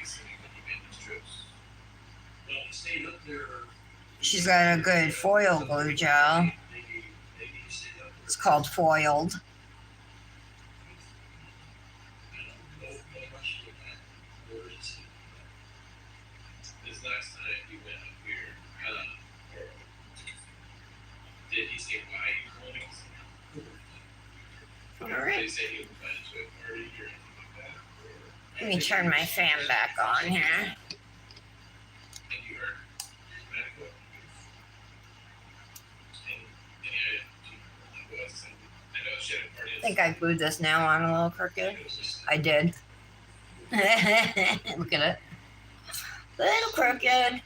She's got a good foil glue gel. It's called Foiled. Did he say why you All right. They say he invited to a party or anything like that? Let me turn my fan back on here. And you heard medical. I know she had a party. I think I glued this now on a little crooked. I did. Look at it. Little crooked.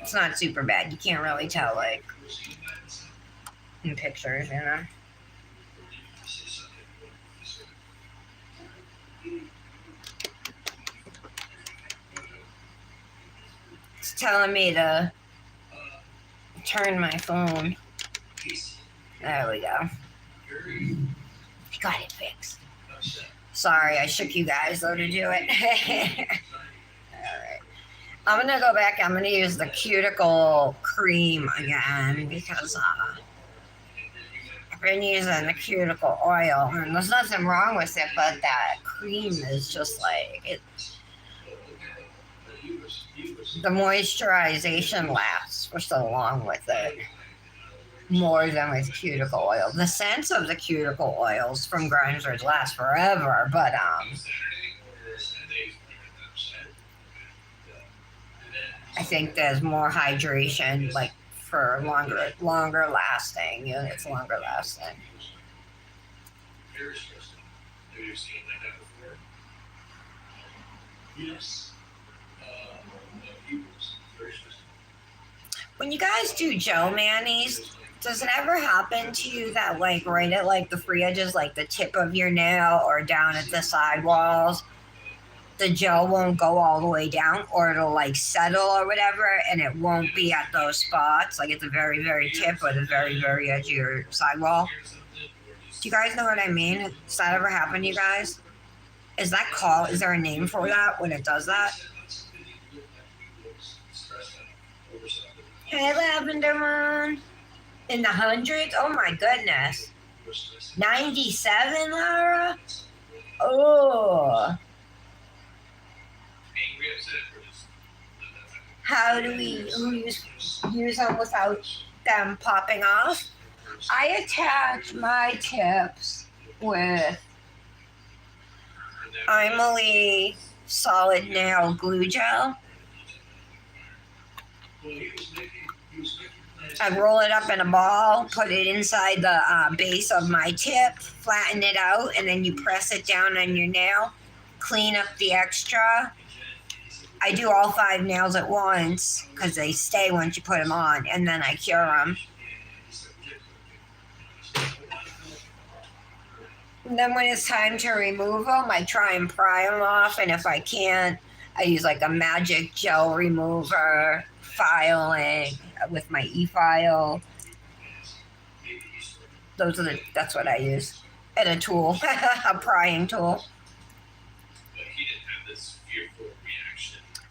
It's not super bad. You can't really tell, like, in pictures, you know. It's telling me to turn my phone. There we go. I got it fixed. Sorry, I shook you guys though to do it. Alright. I'm gonna go back. I'm gonna use the cuticle cream again because I've been using the cuticle oil and there's nothing wrong with it, but that cream is just like it. The moisturization lasts for so long with it, more than with cuticle oil. The scents of the cuticle oils from Grimesworth last forever, but I think there's more hydration, like for longer lasting. You know, it's longer lasting. Have you seen like that before? Yes. When you guys do Joe manis, does it ever happen to you that like right at like the free edges, like the tip of your nail or down at the sidewalls, the gel won't go all the way down, or it'll like settle or whatever, and it won't be at those spots, like at the very, very tip or the very, very edge of your sidewall? Do you guys know what I mean? Does that ever happen to you guys? Is there a name for that when it does that? Hey, Lavender Moon. In the hundreds? Oh my goodness. 97, Lara? Oh. How do we use them without them popping off? I attach my tips with Emily Solid Nail Glue Gel. I roll it up in a ball, put it inside the base of my tip, flatten it out, and then you press it down on your nail, clean up the extra. I do all 5 nails at once because they stay once you put them on, and then I cure them. And then when it's time to remove them, I try and pry them off, and if I can't, I use like a magic gel remover, filing with my e-file. That's what I use. And a tool, a prying tool.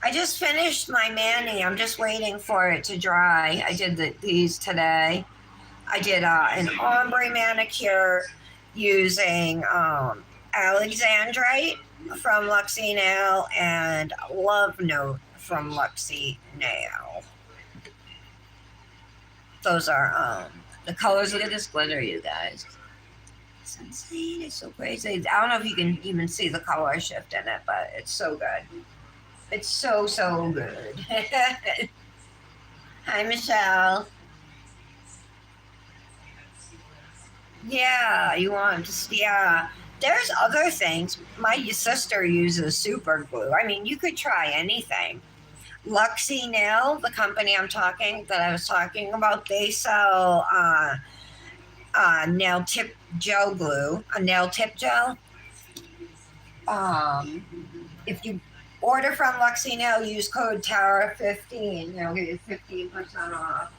I just finished my mani. I'm just waiting for it to dry. I did these today. I did an ombre manicure using Alexandrite from Luxie Nail and Love Note from Luxie Nail. Those are the colors. Look at this glitter, you guys. It's insane. It's so crazy. I don't know if you can even see the color shift in it, but it's so good. It's so good. Hi, Michelle. Yeah, you want to, yeah. There's other things. My sister uses super glue. I mean, you could try anything. Luxie Nail, the company I was talking about, they sell nail tip gel glue, a nail tip gel. If you order from Luxie Nail, use code TARA15. They'll get you 15% off.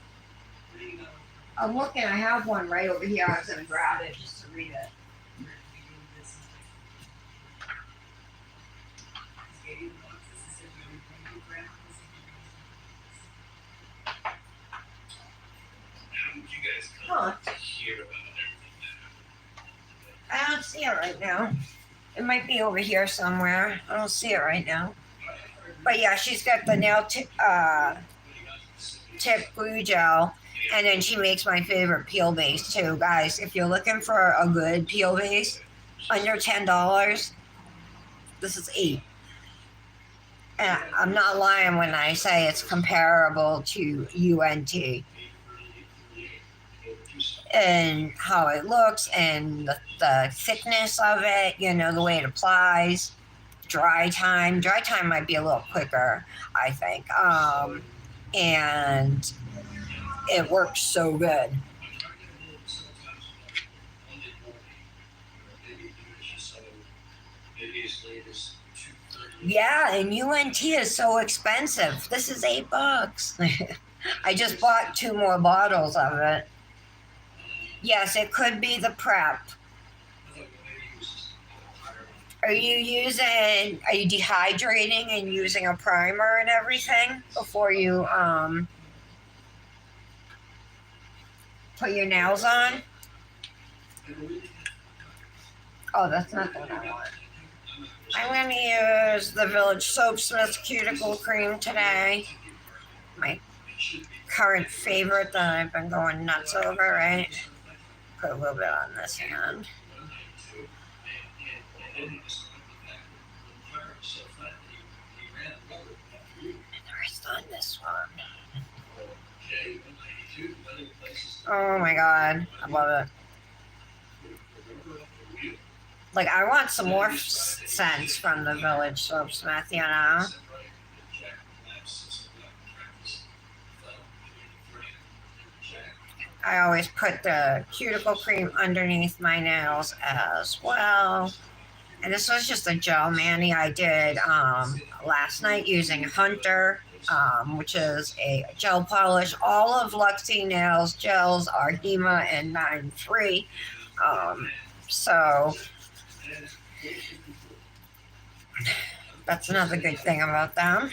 I'm looking, I have one right over here. I was going to grab it just to read it. Huh. I don't see it right now. It might be over here somewhere. I don't see it right now. But yeah, she's got the nail tip glue gel. And then she makes my favorite peel base too, guys. If you're looking for a good peel base, under $10, this is 8. And I'm not lying when I say it's comparable to UNT. And how it looks and the thickness of it, you know, the way it applies. Dry time might be a little quicker, I think. And it works so good. Yeah, and UNT is so expensive. This is $8. I just bought 2 more bottles of it. Yes, it could be the prep. Are you dehydrating and using a primer and everything before you put your nails on? Oh, that's not the one I want. I'm going to use the Village Soapsmith Cuticle Cream today. My current favorite that I've been going nuts over, right? Put a little bit on this hand. And the rest on this one. Oh my god, I love it. Like, I want some more scents from the Village Soapsmith, you know? I always put the cuticle cream underneath my nails as well. And this was just a gel mani I did last night using Hunter, which is a gel polish. All of Luxie Nails gels are HEMA and 9-free. So that's another good thing about them.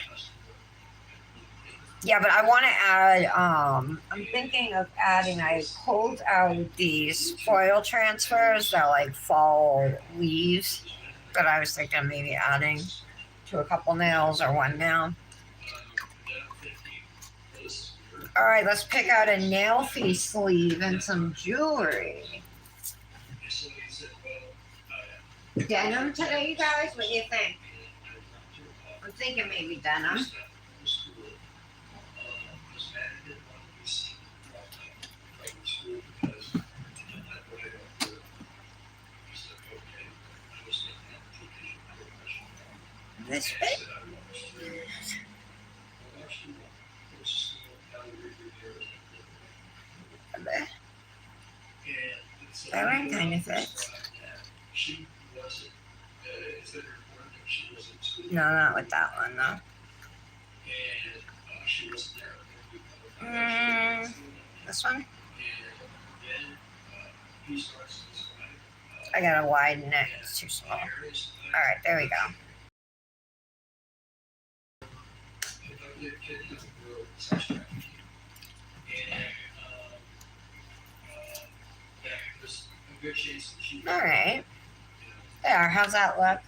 Yeah, but I want to add, I'm thinking of adding, I pulled out these foil transfers that are like fall leaves that I was thinking of maybe adding to a couple nails or one nail. All right, let's pick out a nail fee sleeve and some jewelry. Denim today, you guys? What do you think? I'm thinking maybe denim. This bit? That one kind of fits. No, not with that one though. This one? I gotta widen it, it's too small. Alright, there we go. Alright. There, how's that look?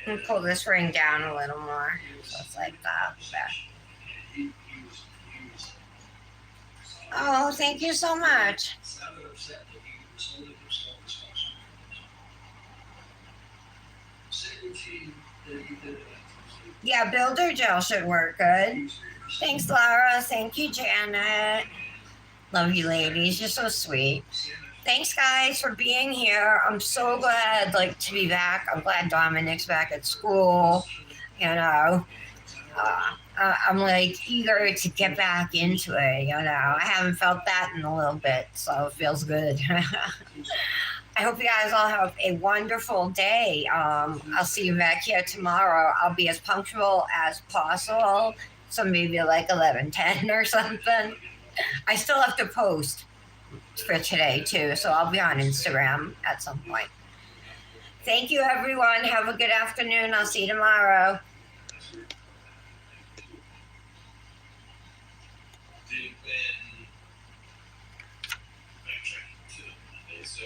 I'm gonna pull this ring down a little more. So it's like that. There. Oh, thank you so much. Yeah, builder gel should work good. Thanks, Laura. Thank you, Janet. Love you, ladies. You're so sweet. Thanks, guys, for being here. I'm so glad, to be back. I'm glad Dominic's back at school. You know, I'm eager to get back into it. You know, I haven't felt that in a little bit, so it feels good. I hope you guys all have a wonderful day. I'll see you back here tomorrow. I'll be as punctual as possible. So maybe 11:10 or something. I still have to post for today too, so I'll be on Instagram at some point. Thank you, everyone. Have a good afternoon. I'll see you tomorrow.